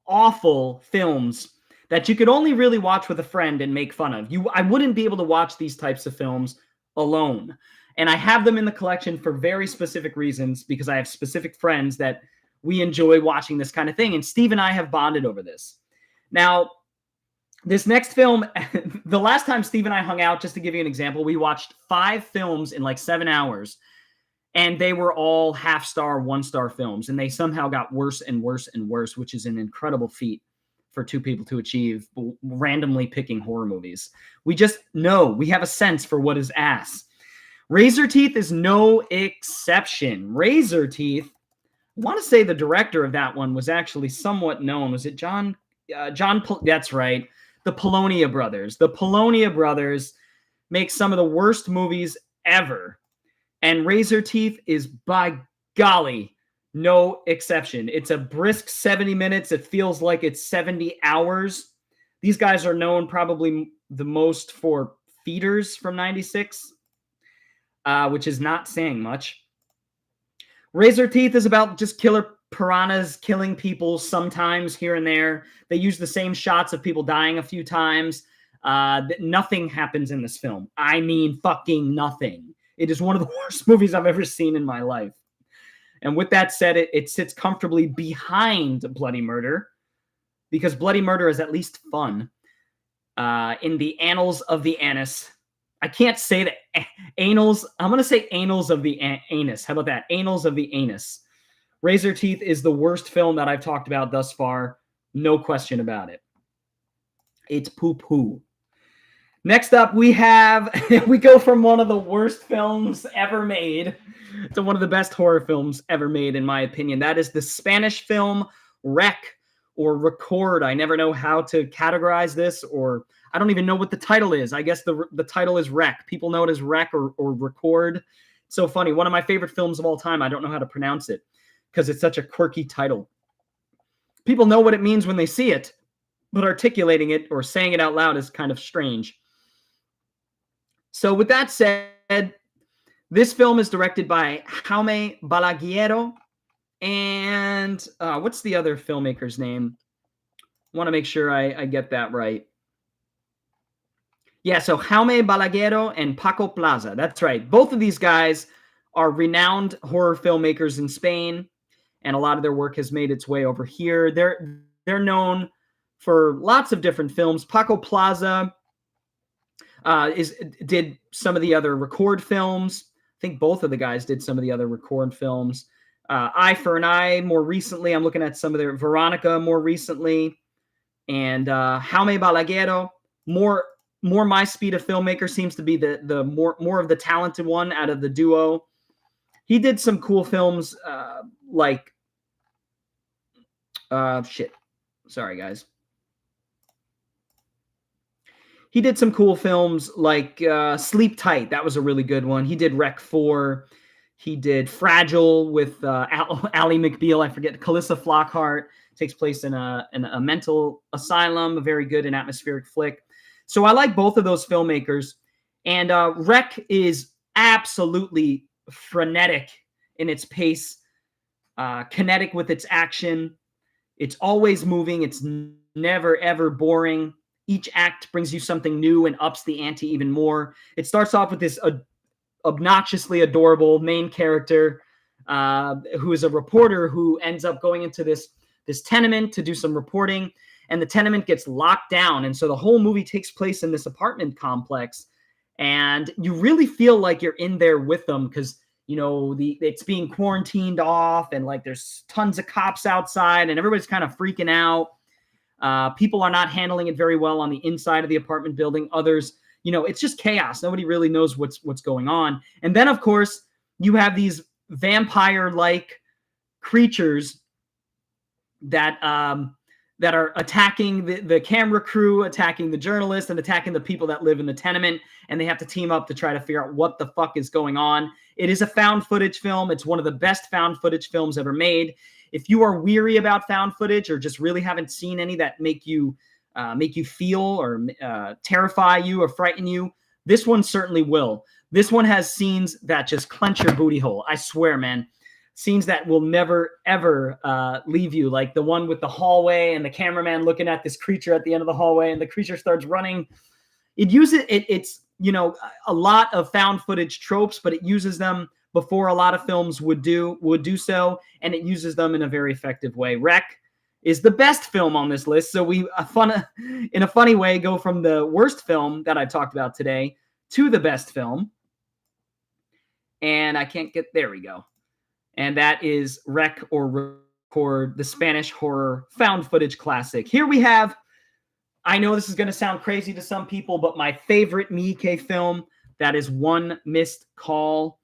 awful films that you could only really watch with a friend and make fun of. I wouldn't be able to watch these types of films alone. And I have them in the collection for very specific reasons, because I have specific friends that we enjoy watching this kind of thing. And Steve and I have bonded over this. Now, this next film, the last time Steve and I hung out, just to give you an example, we watched 5 films in like 7 hours. And they were all half-star, one-star films. And they somehow got worse and worse and worse, which is an incredible feat for 2 people to achieve, randomly picking horror movies. We just know. We have a sense for what is ass. Razor Teeth is no exception. Razor Teeth, I want to say the director of that one was actually somewhat known. Was it John? That's right. The Polonia brothers. The Polonia brothers make some of the worst movies ever. And Razor Teeth is, by golly, no exception. It's a brisk 70 minutes. It feels like it's 70 hours. These guys are known probably the most for Feeders from 96, which is not saying much. Razor Teeth is about just killer piranhas killing people sometimes here and there. They use the same shots of people dying a few times. Nothing happens in this film. I mean, fucking nothing. It is one of the worst movies I've ever seen in my life. And with that said, it sits comfortably behind Bloody Murder, because Bloody Murder is at least fun. In the annals of the anus. I can't say the annals. I'm going to say annals of the anus. How about that? Annals of the anus. Razor Teeth is the worst film that I've talked about thus far. No question about it. It's poo-poo. Next up, we go from one of the worst films ever made to one of the best horror films ever made, in my opinion. That is the Spanish film Rec, or Record. I never know how to categorize this, or I don't even know what the title is. I guess the title is Rec. People know it as Rec or Record. It's so funny. One of my favorite films of all time. I don't know how to pronounce it because it's such a quirky title. People know what it means when they see it, but articulating it or saying it out loud is kind of strange. So with that said, this film is directed by Jaume Balaguero. And what's the other filmmaker's name? I want to make sure I get that right. Yeah, so Jaume Balaguero and Paco Plaza. That's right. Both of these guys are renowned horror filmmakers in Spain, and a lot of their work has made its way over here. They're known for lots of different films. Paco Plaza did some of the other Record films. I think both of the guys did some of the other Record films. Eye for an Eye more recently. I'm looking at some of their Veronica more recently. And Jaume Balaguero, more my speed of filmmaker, seems to be the more of the talented one out of the duo. He did some cool films like sorry guys. He did some cool films like Sleep Tight. That was a really good one. He did Rec 4. He did Fragile with Ally McBeal. I forget. Calissa Flockhart. Takes place in a mental asylum. A very good and atmospheric flick. So I like both of those filmmakers. And Rec is absolutely frenetic in its pace, kinetic with its action. It's always moving. It's never, ever boring. Each act brings you something new and ups the ante even more. It starts off with this obnoxiously adorable main character who is a reporter who ends up going into this tenement to do some reporting, and the tenement gets locked down. And so the whole movie takes place in this apartment complex, and you really feel like you're in there with them because, you know, it's being quarantined off, and like there's tons of cops outside and everybody's kind of freaking out. People are not handling it very well on the inside of the apartment building. Others, it's just chaos. Nobody really knows what's going on. And then, of course, you have these vampire-like creatures that that are attacking the camera crew, attacking the journalists, and attacking the people that live in the tenement. And they have to team up to try to figure out what the fuck is going on. It is a found footage film. It's one of the best found footage films ever made. If you are weary about found footage or just really haven't seen any that make you feel or terrify you or frighten you, this one certainly will. This one has scenes that just clench your booty hole. I swear, man. Scenes that will never, ever leave you, like the one with the hallway and the cameraman looking at this creature at the end of the hallway, and the creature starts running. It's a lot of found footage tropes, but it uses them before a lot of films would do so, and it uses them in a very effective way. Wreck is the best film on this list, so we, in a funny way, go from the worst film that I talked about today to the best film. And I can't get, there we go. And that is Wreck or Record, the Spanish horror found footage classic. Here we have, I know this is going to sound crazy to some people, but my favorite Miike film, that is One Missed Call.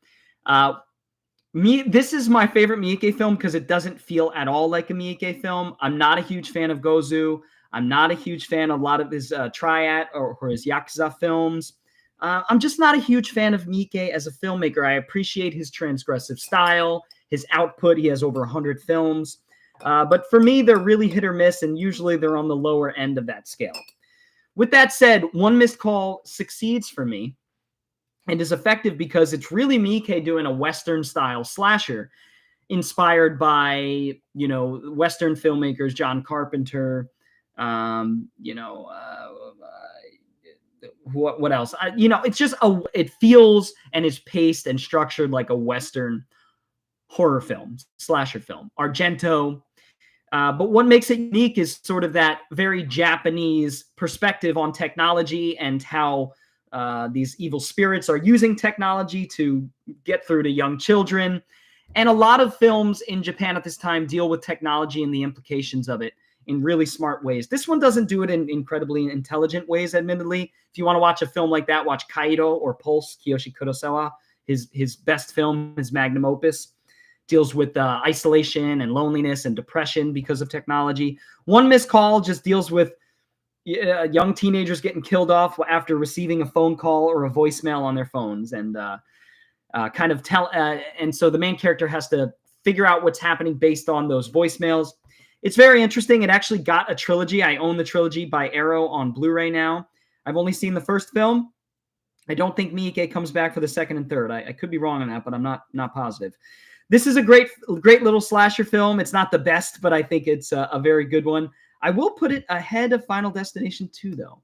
This is my favorite Miike film because it doesn't feel at all like a Miike film. I'm not a huge fan of Gozu. I'm not a huge fan of a lot of his Triad or his Yakuza films. I'm just not a huge fan of Miike as a filmmaker. I appreciate his transgressive style, his output. He has over 100 films. But for me, they're really hit or miss, and usually they're on the lower end of that scale. With that said, One Missed Call succeeds for me and is effective because it's really Miike doing a Western-style slasher inspired by, Western filmmakers, John Carpenter, what else? It's just it feels and is paced and structured like a Western horror film, slasher film. Argento. But what makes it unique is sort of that very Japanese perspective on technology and how these evil spirits are using technology to get through to young children. And a lot of films in Japan at this time deal with technology and the implications of it in really smart ways. This one doesn't do it in incredibly intelligent ways, admittedly. If you want to watch a film like that, watch Kaido or Pulse, Kiyoshi Kurosawa. His best film, his magnum opus, deals with isolation and loneliness and depression because of technology. One Missed Call just deals with young teenagers getting killed off after receiving a phone call or a voicemail on their phones, and and so the main character has to figure out what's happening based on those voicemails. It's very interesting. It actually got a trilogy. I own the trilogy by Arrow on Blu-ray now. I've only seen the first film. I don't think Miike comes back for the second and third. I could be wrong on that, but I'm not positive. This is a great little slasher film. It's not the best, but I think it's a very good one. I will put it ahead of Final Destination 2, though.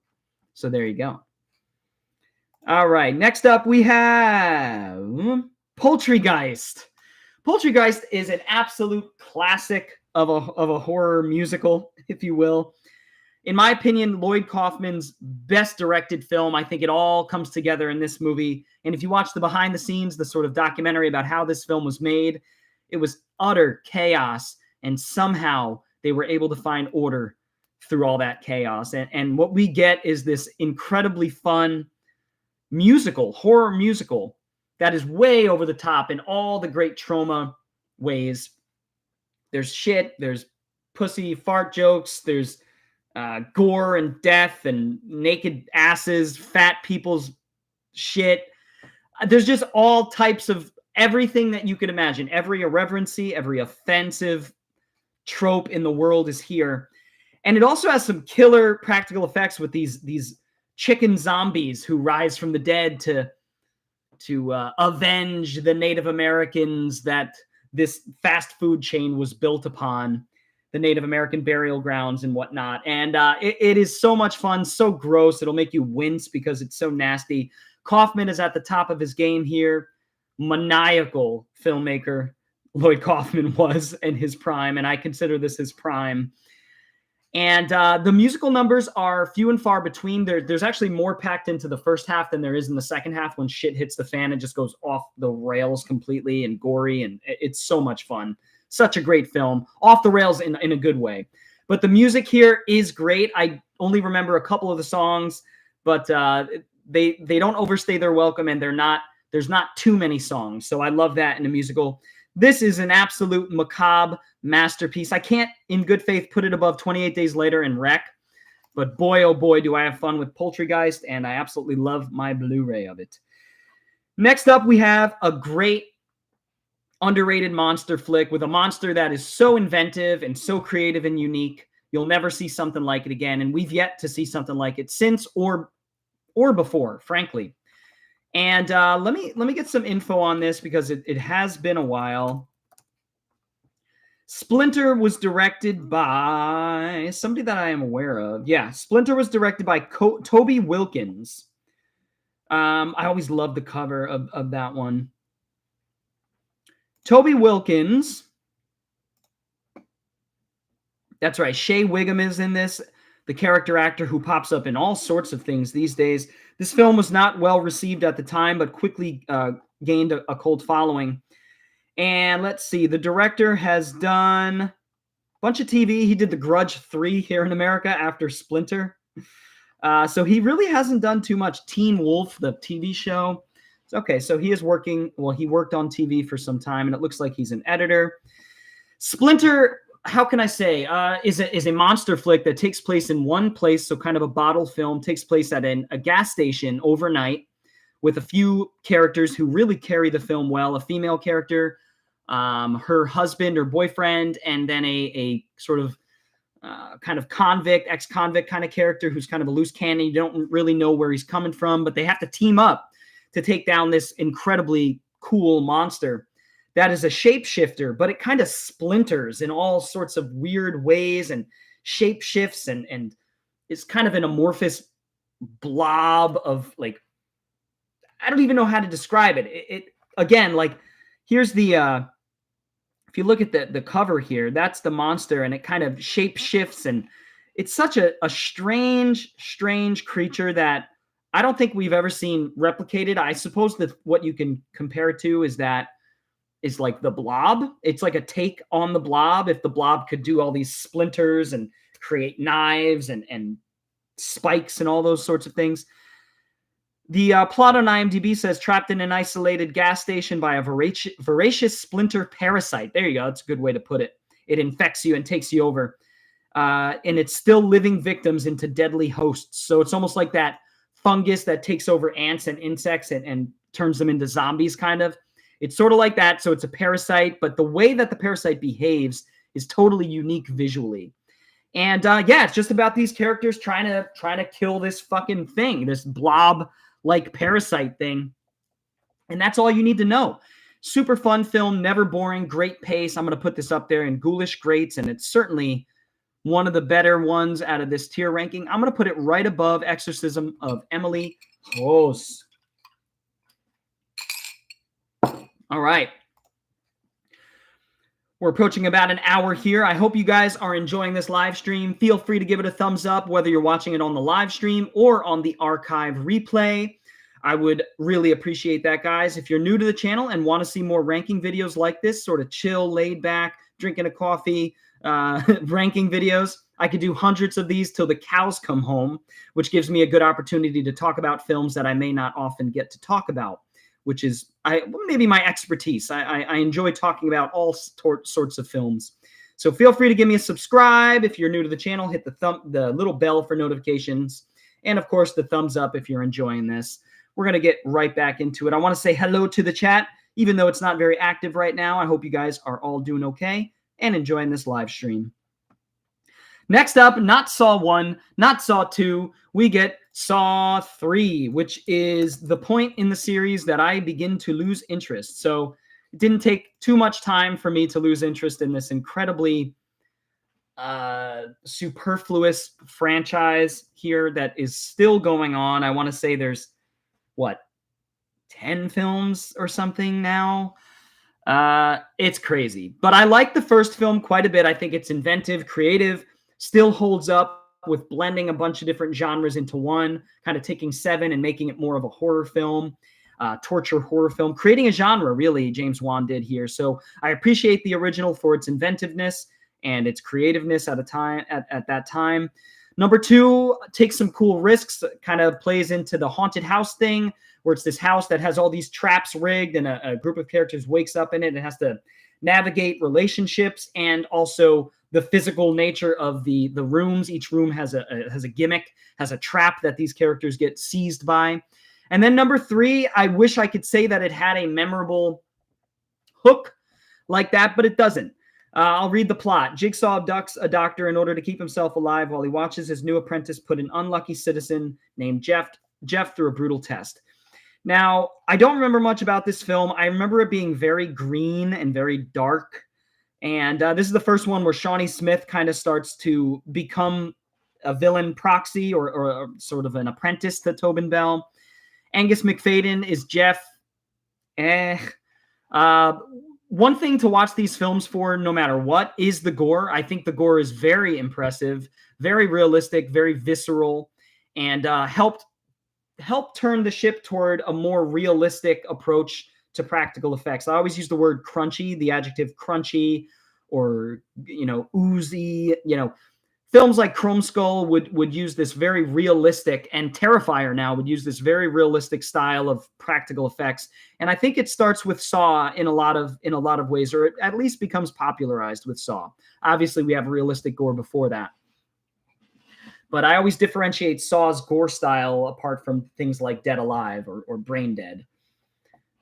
So there you go. All right. Next up, we have Poultrygeist. Poultrygeist is an absolute classic of a horror musical, if you will. In my opinion, Lloyd Kaufman's best directed film. I think it all comes together in this movie. And if you watch the behind the scenes, the sort of documentary about how this film was made, it was utter chaos. And somehow they were able to find order through all that chaos. And what we get is this incredibly fun horror musical that is way over the top in all the great trauma ways. There's shit, there's pussy fart jokes, there's gore and death and naked asses, fat people's shit. There's just all types of everything that you could imagine. Every irreverency, every offensive trope in the world is here. And it also has some killer practical effects with these chicken zombies who rise from the dead to avenge the Native Americans that this fast food chain was built upon, the Native American burial grounds and whatnot. And it is so much fun, so gross. It'll make you wince because it's so nasty. Kaufman is at the top of his game here. Maniacal filmmaker Lloyd Kaufman was in his prime, and I consider this his prime. And the musical numbers are few and far between. There's actually more packed into the first half than there is in the second half. When shit hits the fan, it just goes off the rails completely and gory, and it's so much fun. Such a great film. Off the rails in a good way. But the music here is great. I only remember a couple of the songs, but they don't overstay their welcome, and there's not too many songs. So I love that in a musical. This is an absolute macabre masterpiece. I can't, in good faith, put it above 28 Days Later and Wreck. But boy, oh boy, do I have fun with Poultrygeist, and I absolutely love my Blu-ray of it. Next up, we have a great underrated monster flick with a monster that is so inventive and so creative and unique. You'll never see something like it again, and we've yet to see something like it since or before, frankly. And let me get some info on this because it has been a while. Splinter was directed by somebody that I am aware of. Yeah, Splinter was directed by Toby Wilkins. I always love the cover of that one. Toby Wilkins. That's right. Shea Wiggum is in this, the character actor who pops up in all sorts of things these days. This film was not well received at the time, but quickly gained a cult following. And let's see, the director has done a bunch of TV. He did The Grudge 3 here in America after Splinter. So he really hasn't done too much. Teen Wolf, the TV show. Okay, so he is working, well, he worked on TV for some time, and it looks like he's an editor. Splinter, how can I say, is a monster flick that takes place in one place, so kind of a bottle film, takes place at a gas station overnight with a few characters who really carry the film well. A female character, her husband or boyfriend, and then a sort of kind of convict, ex-convict kind of character who's kind of a loose cannon. You don't really know where he's coming from, but they have to team up to take down this incredibly cool monster that is a shapeshifter, but it kind of splinters in all sorts of weird ways and shape shifts and is kind of an amorphous blob of, like, I don't even know how to describe it. It again, like, here's the if you look at the cover here, that's the monster, and it kind of shape shifts, and it's such a strange creature that I don't think we've ever seen replicated. I suppose that what you can compare it to is like the Blob. It's like a take on the Blob. If the Blob could do all these splinters and create knives and spikes and all those sorts of things. The plot on IMDb says, trapped in an isolated gas station by a voracious splinter parasite. There you go. That's a good way to put it. It infects you and takes you over. And it's still living victims into deadly hosts. So it's almost like that fungus that takes over ants and insects and turns them into zombies, kind of. It's sort of like that. So it's a parasite, but the way that the parasite behaves is totally unique visually. And yeah, it's just about these characters trying to kill this fucking thing, this blob-like parasite thing. And that's all you need to know. Super fun film, never boring, great pace. I'm going to put this up there in ghoulish greats, and it's certainly one of the better ones out of this tier ranking. I'm going to put it right above Exorcism of Emily Rose. All right. We're approaching about an hour here. I hope you guys are enjoying this live stream. Feel free to give it a thumbs up, whether you're watching it on the live stream or on the archive replay. I would really appreciate that, guys. If you're new to the channel and want to see more ranking videos like this, sort of chill, laid back, drinking a coffee, ranking videos, I could do hundreds of these till the cows come home, which gives me a good opportunity to talk about films that I may not often get to talk about, which is maybe my expertise. I enjoy talking about all sorts of films. So feel free to give me a subscribe if you're new to the channel. Hit the little bell for notifications. And, of course, the thumbs up if you're enjoying this. We're going to get right back into it. I want to say hello to the chat, even though it's not very active right now. I hope you guys are all doing okay and enjoying this live stream. Next up, not Saw 1, not Saw 2, we get Saw 3, which is the point in the series that I begin to lose interest. So it didn't take too much time for me to lose interest in this incredibly superfluous franchise here that is still going on. I want to say there's, 10 films or something now? It's crazy. But I like the first film quite a bit. I think it's inventive, creative, still holds up with blending a bunch of different genres into one, kind of taking Seven and making it more of a horror film, torture horror film, creating a genre, really, James Wan did here. So I appreciate the original for its inventiveness and its creativeness at that time. Number 2 takes some cool risks, kind of plays into the haunted house thing, where it's this house that has all these traps rigged, and a group of characters wakes up in it and has to navigate relationships and also the physical nature of the rooms. Each room has a gimmick, has a trap that these characters get seized by. And then number 3, I wish I could say that it had a memorable hook like that, but it doesn't. I'll read the plot. Jigsaw abducts a doctor in order to keep himself alive while he watches his new apprentice put an unlucky citizen named Jeff through a brutal test. Now, I don't remember much about this film. I remember it being very green and very dark. And this is the first one where Shawnee Smith kind of starts to become a villain proxy or sort of an apprentice to Tobin Bell. Angus McFadden is Jeff. One thing to watch these films for, no matter what, is the gore. I think the gore is very impressive, very realistic, very visceral, and helped turn the ship toward a more realistic approach to practical effects. I always use the word crunchy, the adjective crunchy, or, oozy. Films like Chrome Skull would use this very realistic, and Terrifier now would use this very realistic style of practical effects. And I think it starts with Saw in a lot of ways, or it at least becomes popularized with Saw. Obviously, we have realistic gore before that. But I always differentiate Saw's gore style apart from things like Dead Alive or Brain Dead.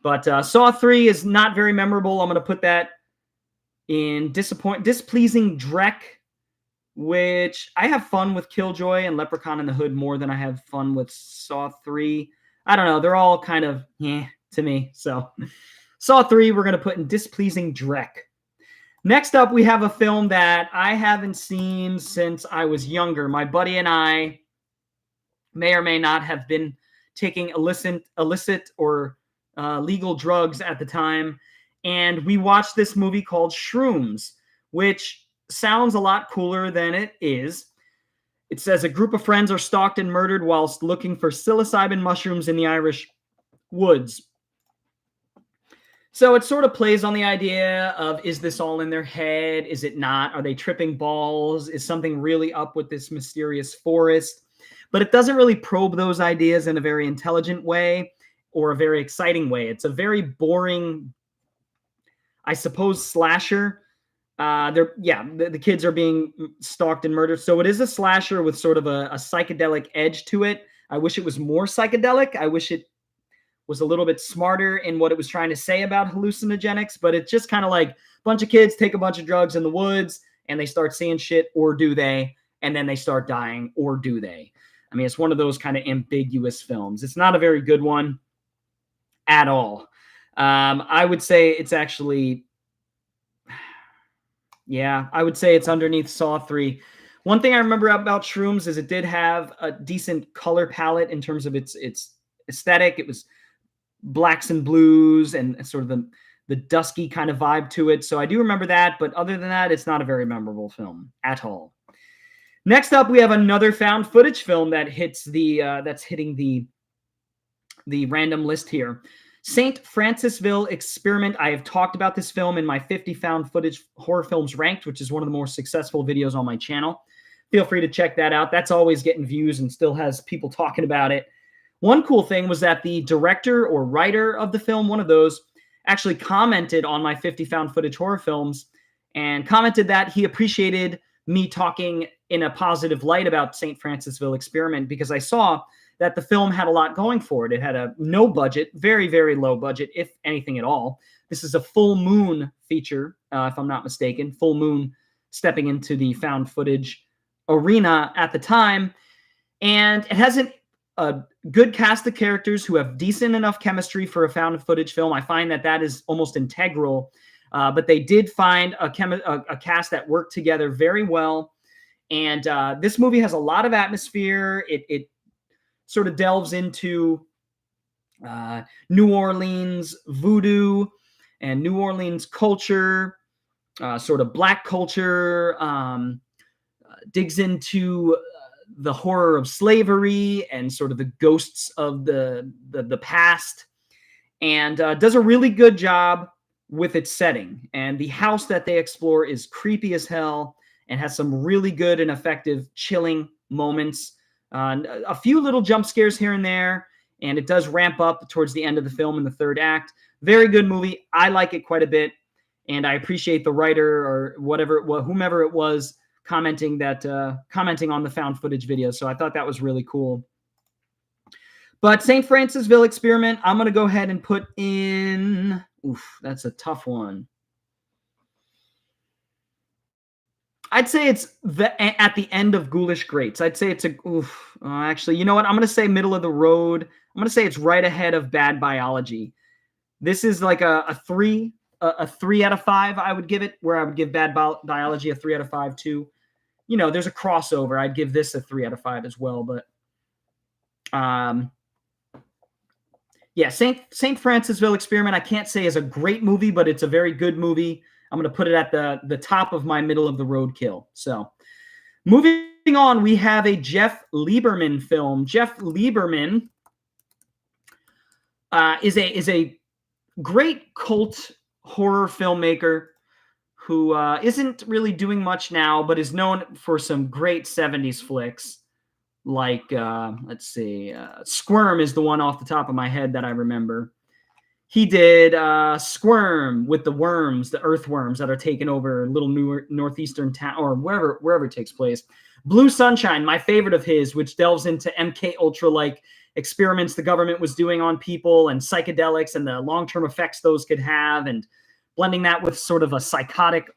But Saw 3 is not very memorable. I'm going to put that in displeasing dreck, which I have fun with Killjoy and Leprechaun in the Hood more than I have fun with Saw 3. I don't know. They're all kind of to me. So Saw 3, we're going to put in displeasing dreck. Next up, we have a film that I haven't seen since I was younger. My buddy and I may or may not have been taking illicit or legal drugs at the time. And we watched this movie called Shrooms, which sounds a lot cooler than it is. It says a group of friends are stalked and murdered whilst looking for psilocybin mushrooms in the Irish woods. So it sort of plays on the idea of, is this all in their head? Is it not? Are they tripping balls? Is something really up with this mysterious forest? But it doesn't really probe those ideas in a very intelligent way or a very exciting way. It's a very boring, I suppose, slasher. The kids are being stalked and murdered. So it is a slasher with sort of a psychedelic edge to it. I wish it was more psychedelic. I wish it was a little bit smarter in what it was trying to say about hallucinogenics, but it's just kind of like a bunch of kids take a bunch of drugs in the woods and they start seeing shit, or do they? And then they start dying, or do they? I mean, it's one of those kind of ambiguous films. It's not a very good one at all. I would say it's actually, I would say it's underneath Saw 3. One thing I remember about Shrooms is it did have a decent color palette in terms of its aesthetic. It was blacks and blues and sort of the dusky kind of vibe to it. So I do remember that, but other than that, it's not a very memorable film at all. Next up, we have another found footage film that hits that's hitting the random list here. St. Francisville Experiment. I have talked about this film in my 50 found footage horror films ranked, which is one of the more successful videos on my channel. Feel free to check that out. That's always getting views and still has people talking about it. One cool thing was that the director or writer of the film, one of those, actually commented on my 50 found footage horror films and commented that he appreciated me talking in a positive light about St. Francisville Experiment because I saw that the film had a lot going for it. It had a no budget, very, very low budget, if anything at all. This is a full moon feature, if I'm not mistaken. Full moon stepping into the found footage arena at the time. And it has a good cast of characters who have decent enough chemistry for a found footage film. I find that is almost integral. But they did find a cast that worked together very well. And this movie has a lot of atmosphere. It sort of delves into New Orleans voodoo and New Orleans culture, sort of black culture, digs into the horror of slavery and sort of the ghosts of the past, and does a really good job with its setting. And the house that they explore is creepy as hell and has some really good and effective chilling moments. A few little jump scares here and there, and it does ramp up towards the end of the film in the third act. Very good movie. I like it quite a bit, and I appreciate the writer or whomever it was commenting on the found footage video. So I thought that was really cool. But St. Francisville Experiment, I'm going to go ahead and put in... Oof, that's a tough one. I'd say it's at the end of Ghoulish Greats. I'd say it's actually, you know what? I'm going to say middle of the road. I'm going to say it's right ahead of Bad Biology. This is like a 3 out of 5, I would give it, where I would give Bad Biology a 3 out of 5 too. You know, there's a crossover. I'd give this a 3 out of 5 as well, but yeah, St. Francisville Experiment, I can't say is a great movie, but it's a very good movie. I'm going to put it at the top of my middle of the road kill. So moving on, we have a Jeff Lieberman film. Jeff Lieberman is a great cult horror filmmaker who isn't really doing much now, but is known for some great 70s flicks. Like, let's see, Squirm is the one off the top of my head that I remember. He did Squirm with the worms, the earthworms that are taking over little northeastern town, or wherever it takes place. Blue Sunshine, my favorite of his, which delves into MK Ultra-like experiments the government was doing on people and psychedelics and the long-term effects those could have, and blending that with sort of a psychotic,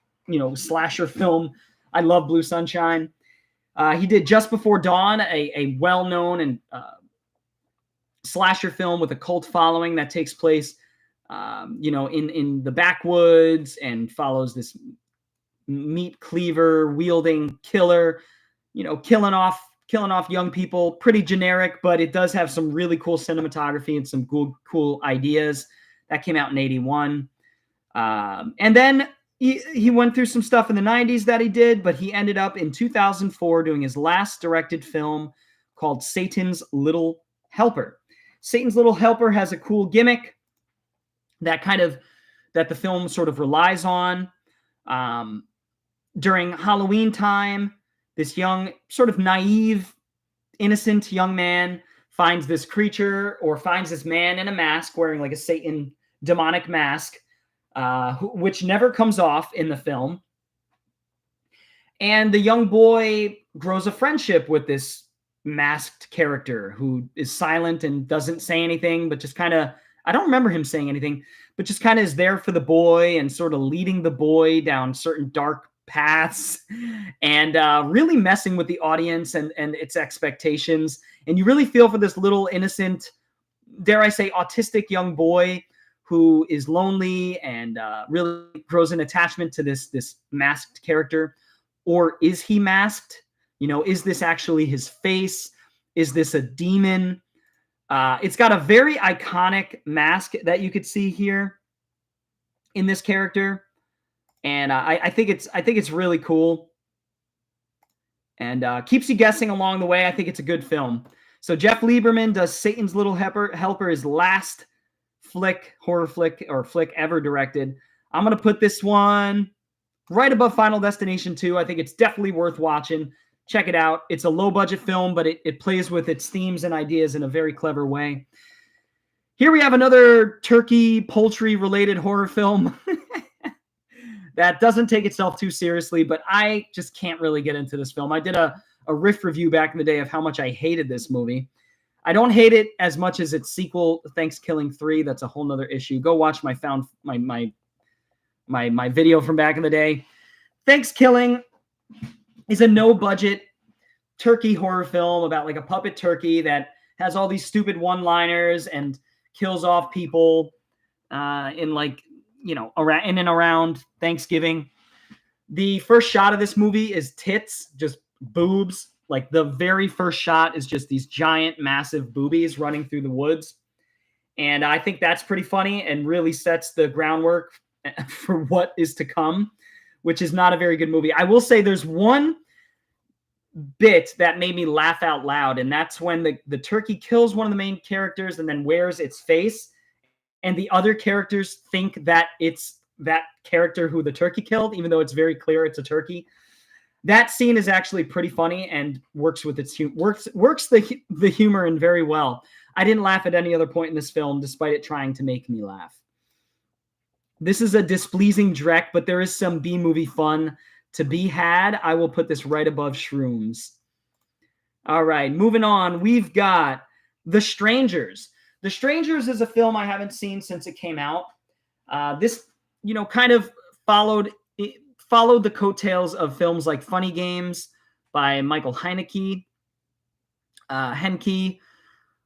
slasher film. I love Blue Sunshine. He did Just Before Dawn, a well-known and slasher film with a cult following that takes place, in the backwoods and follows this meat cleaver wielding killer, killing off young people. Pretty generic, but it does have some really cool cinematography and some cool ideas. That came out in 1981. And then he went through some stuff in the 90s that he did, but he ended up in 2004 doing his last directed film called Satan's Little Helper. Satan's Little Helper has a cool gimmick that the film sort of relies on. During Halloween time, this young, sort of naive, innocent young man finds this creature, or finds this man in a mask wearing like a Satan demonic mask, which never comes off in the film. And the young boy grows a friendship with this masked character who is silent and doesn't say anything, but just kind of, I don't remember him saying anything, but just kind of is there for the boy and sort of leading the boy down certain dark paths, and really messing with the audience and its expectations. And you really feel for this little innocent, dare I say, autistic young boy who is lonely and really grows an attachment to this masked character. Or is he masked? Is this actually his face? Is this a demon? It's got a very iconic mask that you could see here in this character, and I think it's really cool, and keeps you guessing along the way. I think it's a good film. So Jeff Lieberman does Satan's Little Helper, his last horror flick ever directed. I'm gonna put this one right above Final Destination 2. I think it's definitely worth watching. Check it out. It's a low-budget film, but it plays with its themes and ideas in a very clever way. Here we have another turkey, poultry-related horror film that doesn't take itself too seriously, but I just can't really get into this film. I did a riff review back in the day of how much I hated this movie. I don't hate it as much as its sequel, Thanksgiving 3. That's a whole nother issue. Go watch my video from back in the day. Thanksgiving is a no-budget turkey horror film about like a puppet turkey that has all these stupid one-liners and kills off people in and around Thanksgiving. The first shot of this movie is tits, just boobs. Like the very first shot is just these giant, massive boobies running through the woods. And I think that's pretty funny and really sets the groundwork for what is to come, which is not a very good movie. I will say there's one bit that made me laugh out loud, and that's when the turkey kills one of the main characters and then wears its face, and the other characters think that it's that character who the turkey killed, even though it's very clear it's a turkey. That scene is actually pretty funny and works with its works the humor in very well. I didn't laugh at any other point in this film, despite it trying to make me laugh. This is a displeasing dreck, but there is some B-movie fun to be had. I will put this right above Shrooms. All right, moving on. We've got The Strangers. The Strangers is a film I haven't seen since it came out. This, kind of followed the coattails of films like Funny Games by Michael Haneke,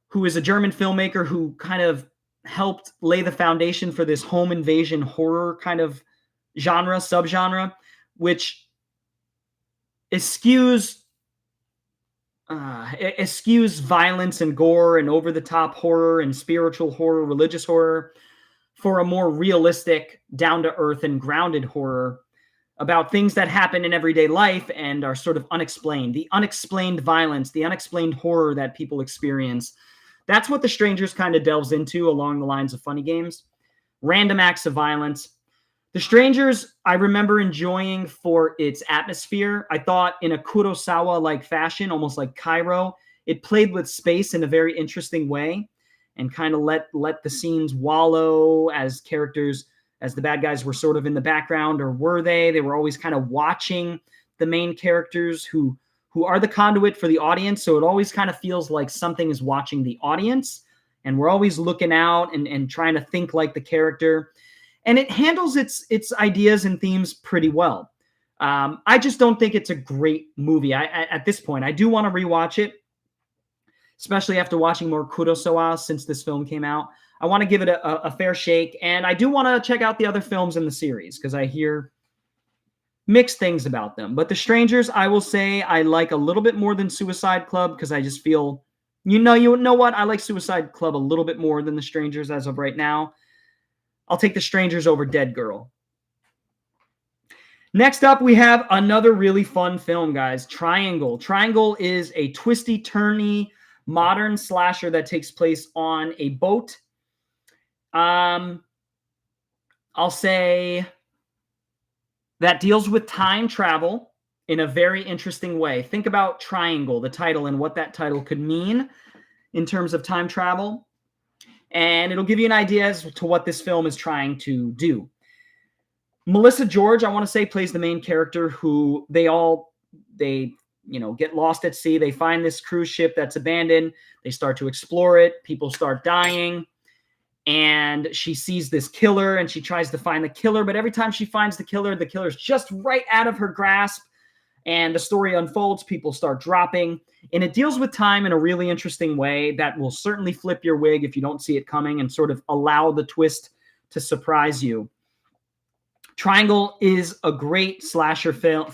who is a German filmmaker who kind of helped lay the foundation for this home invasion horror kind of subgenre, which eschews violence and gore and over-the-top horror and spiritual horror, religious horror, for a more realistic, down-to-earth and grounded horror about things that happen in everyday life and are sort of unexplained. The unexplained violence, the unexplained horror that people experience. That's what The Strangers kind of delves into along the lines of Funny Games. Random acts of violence. The Strangers, I remember enjoying for its atmosphere. I thought in a Kurosawa-like fashion, almost like Cairo, it played with space in a very interesting way and kind of let the scenes wallow as characters, as the bad guys were sort of in the background, or were they? They were always kind of watching the main characters who are the conduit for the audience. So it always kind of feels like something is watching the audience, and we're always looking out and trying to think like the character. And it handles its ideas and themes pretty well. I just don't think it's a great movie. At this point, I do want to rewatch it, especially after watching more Kurosawa since this film came out. I want to give it a fair shake, and I do want to check out the other films in the series because I hear mixed things about them. But The Strangers, I will say I like a little bit more than Suicide Club because I just feel, you know what? I like Suicide Club a little bit more than The Strangers as of right now. I'll take The Strangers over Dead Girl. Next up, we have another really fun film, guys. Triangle. Triangle is a twisty-turny modern slasher that takes place on a boat. I'll say that deals with time travel in a very interesting way. Think about Triangle, the title, and what that title could mean in terms of time travel. And it'll give you an idea as to what this film is trying to do. Melissa George, I want to say, plays the main character who they get lost at sea. They find this cruise ship that's abandoned. They start to explore it. People start dying. And she sees this killer and she tries to find the killer. But every time she finds the killer's just right out of her grasp. And the story unfolds. People start dropping. And it deals with time in a really interesting way that will certainly flip your wig if you don't see it coming and sort of allow the twist to surprise you. Triangle is a great slasher film.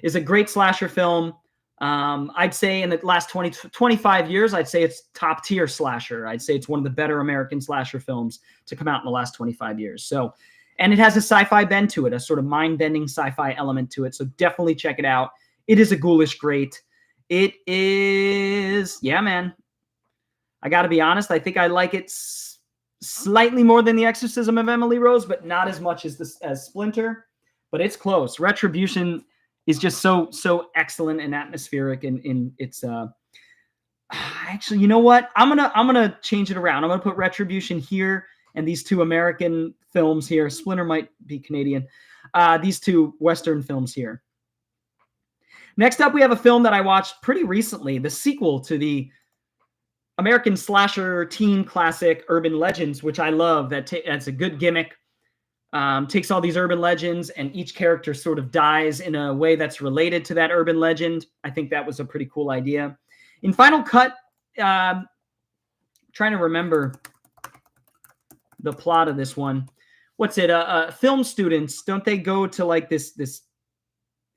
Is a great slasher film. I'd say in the last 25 years, I'd say it's top tier slasher. I'd say it's one of the better American slasher films to come out in the last 25 years. So, and it has a sci-fi bend to it, a sort of mind-bending sci-fi element to it. So definitely check it out. It is a ghoulish great. It is, yeah, man. I got to be honest. I think I like it slightly more than The Exorcism of Emily Rose, but not as much as Splinter. But it's close. Retribution is just so excellent and atmospheric in its actually, you know what? I'm gonna change it around. I'm gonna put Retribution here and these two American films here. Splinter might be Canadian. These two Western films here. Next up, we have a film that I watched pretty recently, the sequel to the American slasher teen classic Urban Legends, which I love. That's a good gimmick. Takes all these urban legends and each character sort of dies in a way that's related to that urban legend. I think that was a pretty cool idea. In Final Cut, trying to remember the plot of this one. What's it? Film students, don't they go to like this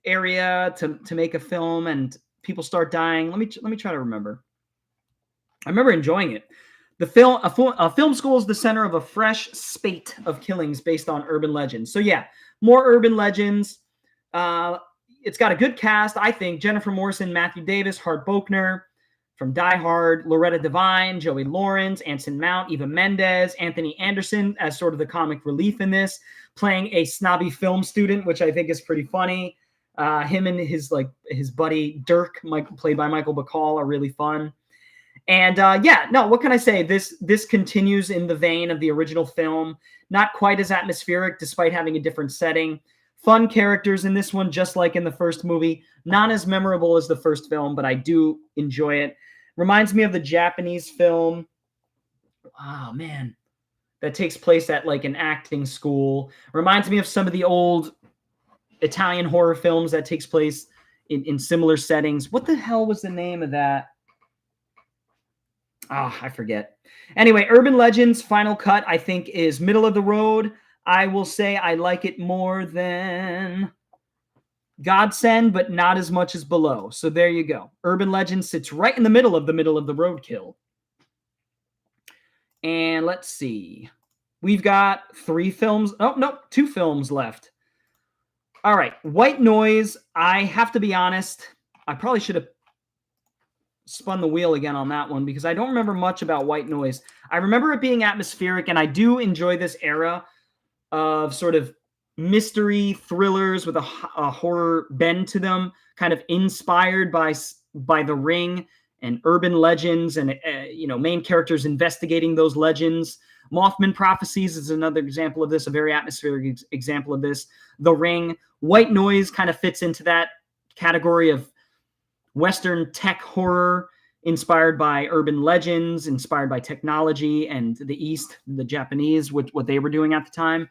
area to make a film and people start dying? Let me try to remember. I remember enjoying it. A film school is the center of a fresh spate of killings based on urban legends. So yeah, more urban legends. It's got a good cast, I think. Jennifer Morrison, Matthew Davis, Hart Bochner from Die Hard, Loretta Devine, Joey Lawrence, Anson Mount, Eva Mendes, Anthony Anderson as sort of the comic relief in this, playing a snobby film student, which I think is pretty funny. Him and his buddy Dirk, played by Michael Bacall, are really fun. And yeah, no, what can I say? This continues in the vein of the original film. Not quite as atmospheric, despite having a different setting. Fun characters in this one, just like in the first movie. Not as memorable as the first film, but I do enjoy it. Reminds me of the Japanese film. Oh, man. That takes place at like an acting school. Reminds me of some of the old Italian horror films that takes place in similar settings. What the hell was the name of that? I forget. Anyway, Urban Legends Final Cut, I think, is middle of the road. I will say I like it more than Godsend, but not as much as Below. So there you go. Urban Legends sits right in the middle of the roadkill. And let's see. We've got 3 films. Oh, no, 2 films left. All right. White Noise. I have to be honest. I probably should have spun the wheel again on that one because I don't remember much about White Noise. I remember it being atmospheric, and I do enjoy this era of sort of mystery thrillers with a horror bend to them, kind of inspired by The Ring and urban legends and main characters investigating those legends. Mothman Prophecies is another example of this, a very atmospheric example of this. The Ring. White Noise kind of fits into that category of Western tech horror inspired by urban legends, inspired by technology and the East, the Japanese, what they were doing at the time.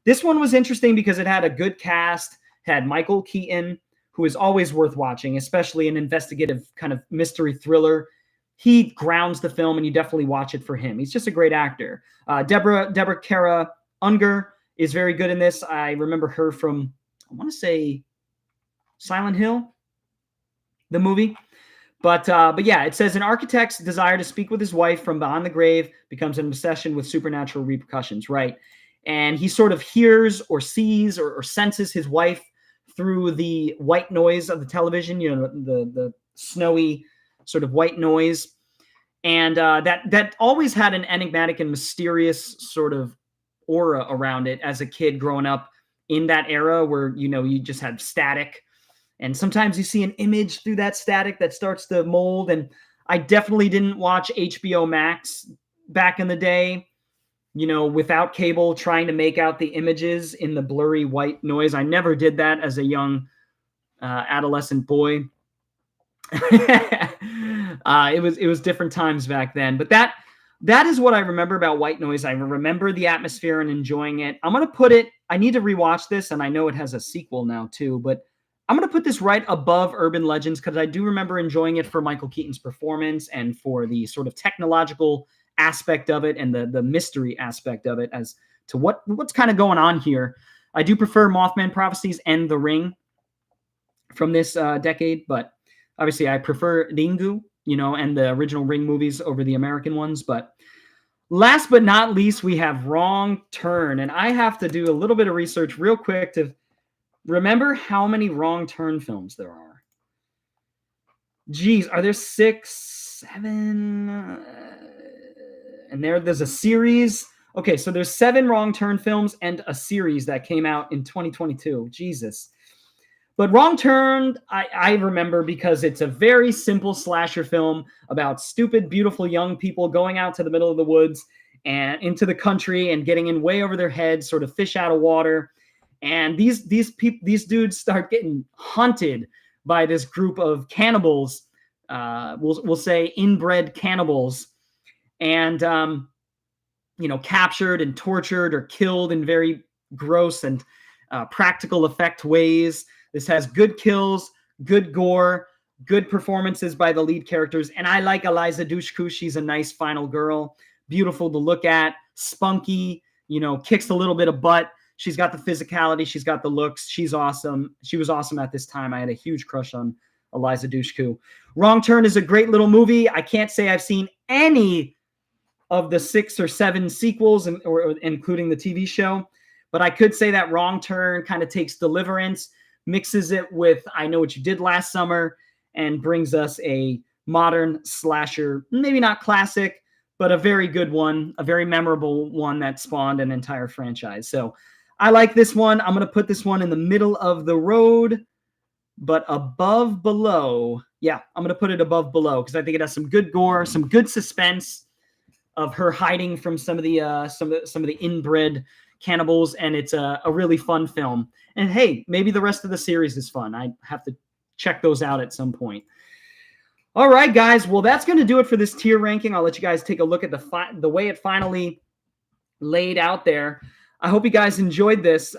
This one was interesting because it had a good cast, had Michael Keaton, who is always worth watching, especially an investigative kind of mystery thriller. He grounds the film, and you definitely watch it for him. He's just a great actor. Deborah Kara Unger is very good in this. I remember her from, I want to say, Silent Hill, the movie. But yeah, it says an architect's desire to speak with his wife from beyond the grave becomes an obsession with supernatural repercussions, right? And he sort of hears or sees or senses his wife through the white noise of the television, the snowy sort of white noise. And that always had an enigmatic and mysterious sort of aura around it as a kid growing up in that era where, you just had static. And sometimes you see an image through that static that starts to mold. And I definitely didn't watch HBO Max back in the day, without cable, trying to make out the images in the blurry white noise. I never did that as a young adolescent boy. It was different times back then. But that is what I remember about White Noise. I remember the atmosphere and enjoying it. I'm going to put it, I need to rewatch this, and I know it has a sequel now too, but I'm going to put this right above Urban Legends because I do remember enjoying it for Michael Keaton's performance and for the sort of technological aspect of it and the mystery aspect of it as to what's kind of going on here. I do prefer Mothman Prophecies and The from this decade, but obviously I prefer Ringu, and the original Ring movies over the American ones. But last but not least, we have Wrong Turn, and I have to do a little bit of research real quick to remember how many Wrong Turn films there are. Geez, are there 6, 7? And there's a series. Okay, so there's 7 Wrong Turn films and a series that came out in 2022. Jesus. But Wrong Turn, I remember because it's a very simple slasher film about stupid, beautiful young people going out to the middle of the woods and into the country and getting in way over their heads, sort of fish out of water. And these dudes start getting hunted by this group of cannibals. We'll say inbred cannibals, and captured and tortured or killed in very gross and practical effect ways. This has good kills, good gore, good performances by the lead characters, and I like Eliza Dushku. She's a nice final girl, beautiful to look at, spunky. Kicks a little bit of butt. She's got the physicality. She's got the looks. She's awesome. She was awesome at this time. I had a huge crush on Eliza Dushku. Wrong Turn is a great little movie. I can't say I've seen any of the 6 or 7 sequels, or including the TV show, but I could say that Wrong Turn kind of takes Deliverance, mixes it with I Know What You Did Last Summer, and brings us a modern slasher, maybe not classic, but a very good one, a very memorable one that spawned an entire franchise. So I like this one. I'm going to put this one in the middle of the road, but above below. Yeah, I'm going to put it above below because I think it has some good gore, some good suspense of her hiding from some of the inbred cannibals, and it's a really fun film. And hey, maybe the rest of the series is fun. I have to check those out at some point. All right, guys. Well, that's going to do it for this tier ranking. I'll let you guys take a look at the way it finally laid out there. I hope you guys enjoyed this.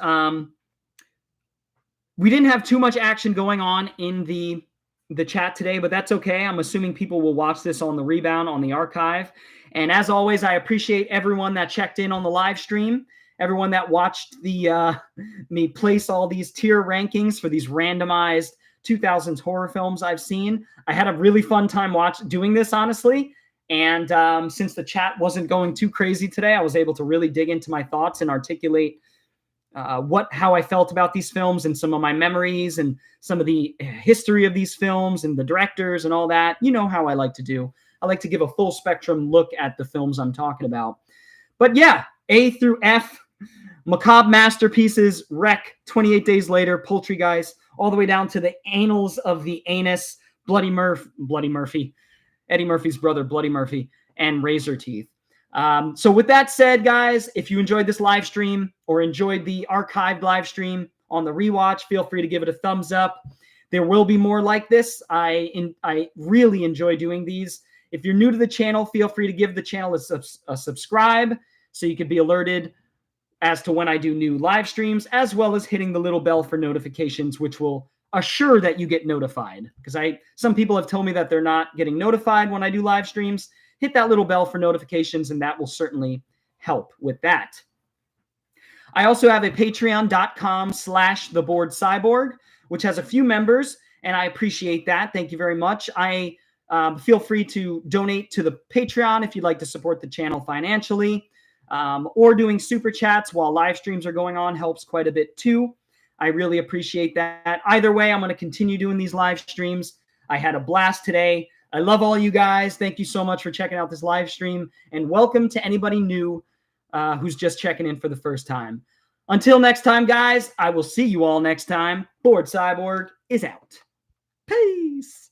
We didn't have too much action going on in the chat today, but that's okay. I'm assuming people will watch this on the rebound, on the archive. And as always, I appreciate everyone that checked in on the live stream, everyone that watched me place all these tier rankings for these randomized 2000s horror films I've seen. I had a really fun time doing this, honestly. And since the chat wasn't going too crazy today, I was able to really dig into my thoughts and articulate how I felt about these films and some of my memories and some of the history of these films and the directors and all that. You know how I like to do. I like to give a full spectrum look at the films I'm talking about. But yeah, A through F, macabre masterpieces, Wreck, 28 Days Later, Poultrygeist, all the way down to the annals of the anus, Bloody Murphy, Eddie Murphy's brother, Bloody Murphy, and Razor Teeth. So with that said, guys, if you enjoyed this live stream or enjoyed the archived live stream on the rewatch, feel free to give it a thumbs up. There will be more like this. I really enjoy doing these. If you're new to the channel, feel free to give the channel a subscribe so you can be alerted as to when I do new live streams, as well as hitting the little bell for notifications, which will assure that you get notified. Because some people have told me that they're not getting notified when I do live streams. Hit that little bell for notifications, and that will certainly help with that. I also have a patreon.com/TheBoredCyborg, which has a few members, and I appreciate that. Thank you very much. Feel free to donate to the Patreon if you'd like to support the channel financially. Or doing super chats while live streams are going on helps quite a bit too. I really appreciate that. Either way, I'm going to continue doing these live streams. I had a blast today. I love all you guys. Thank you so much for checking out this live stream, and welcome to anybody new who's just checking in for the first time. Until next time, guys, I will see you all next time. Bored Cyborg is out. Peace.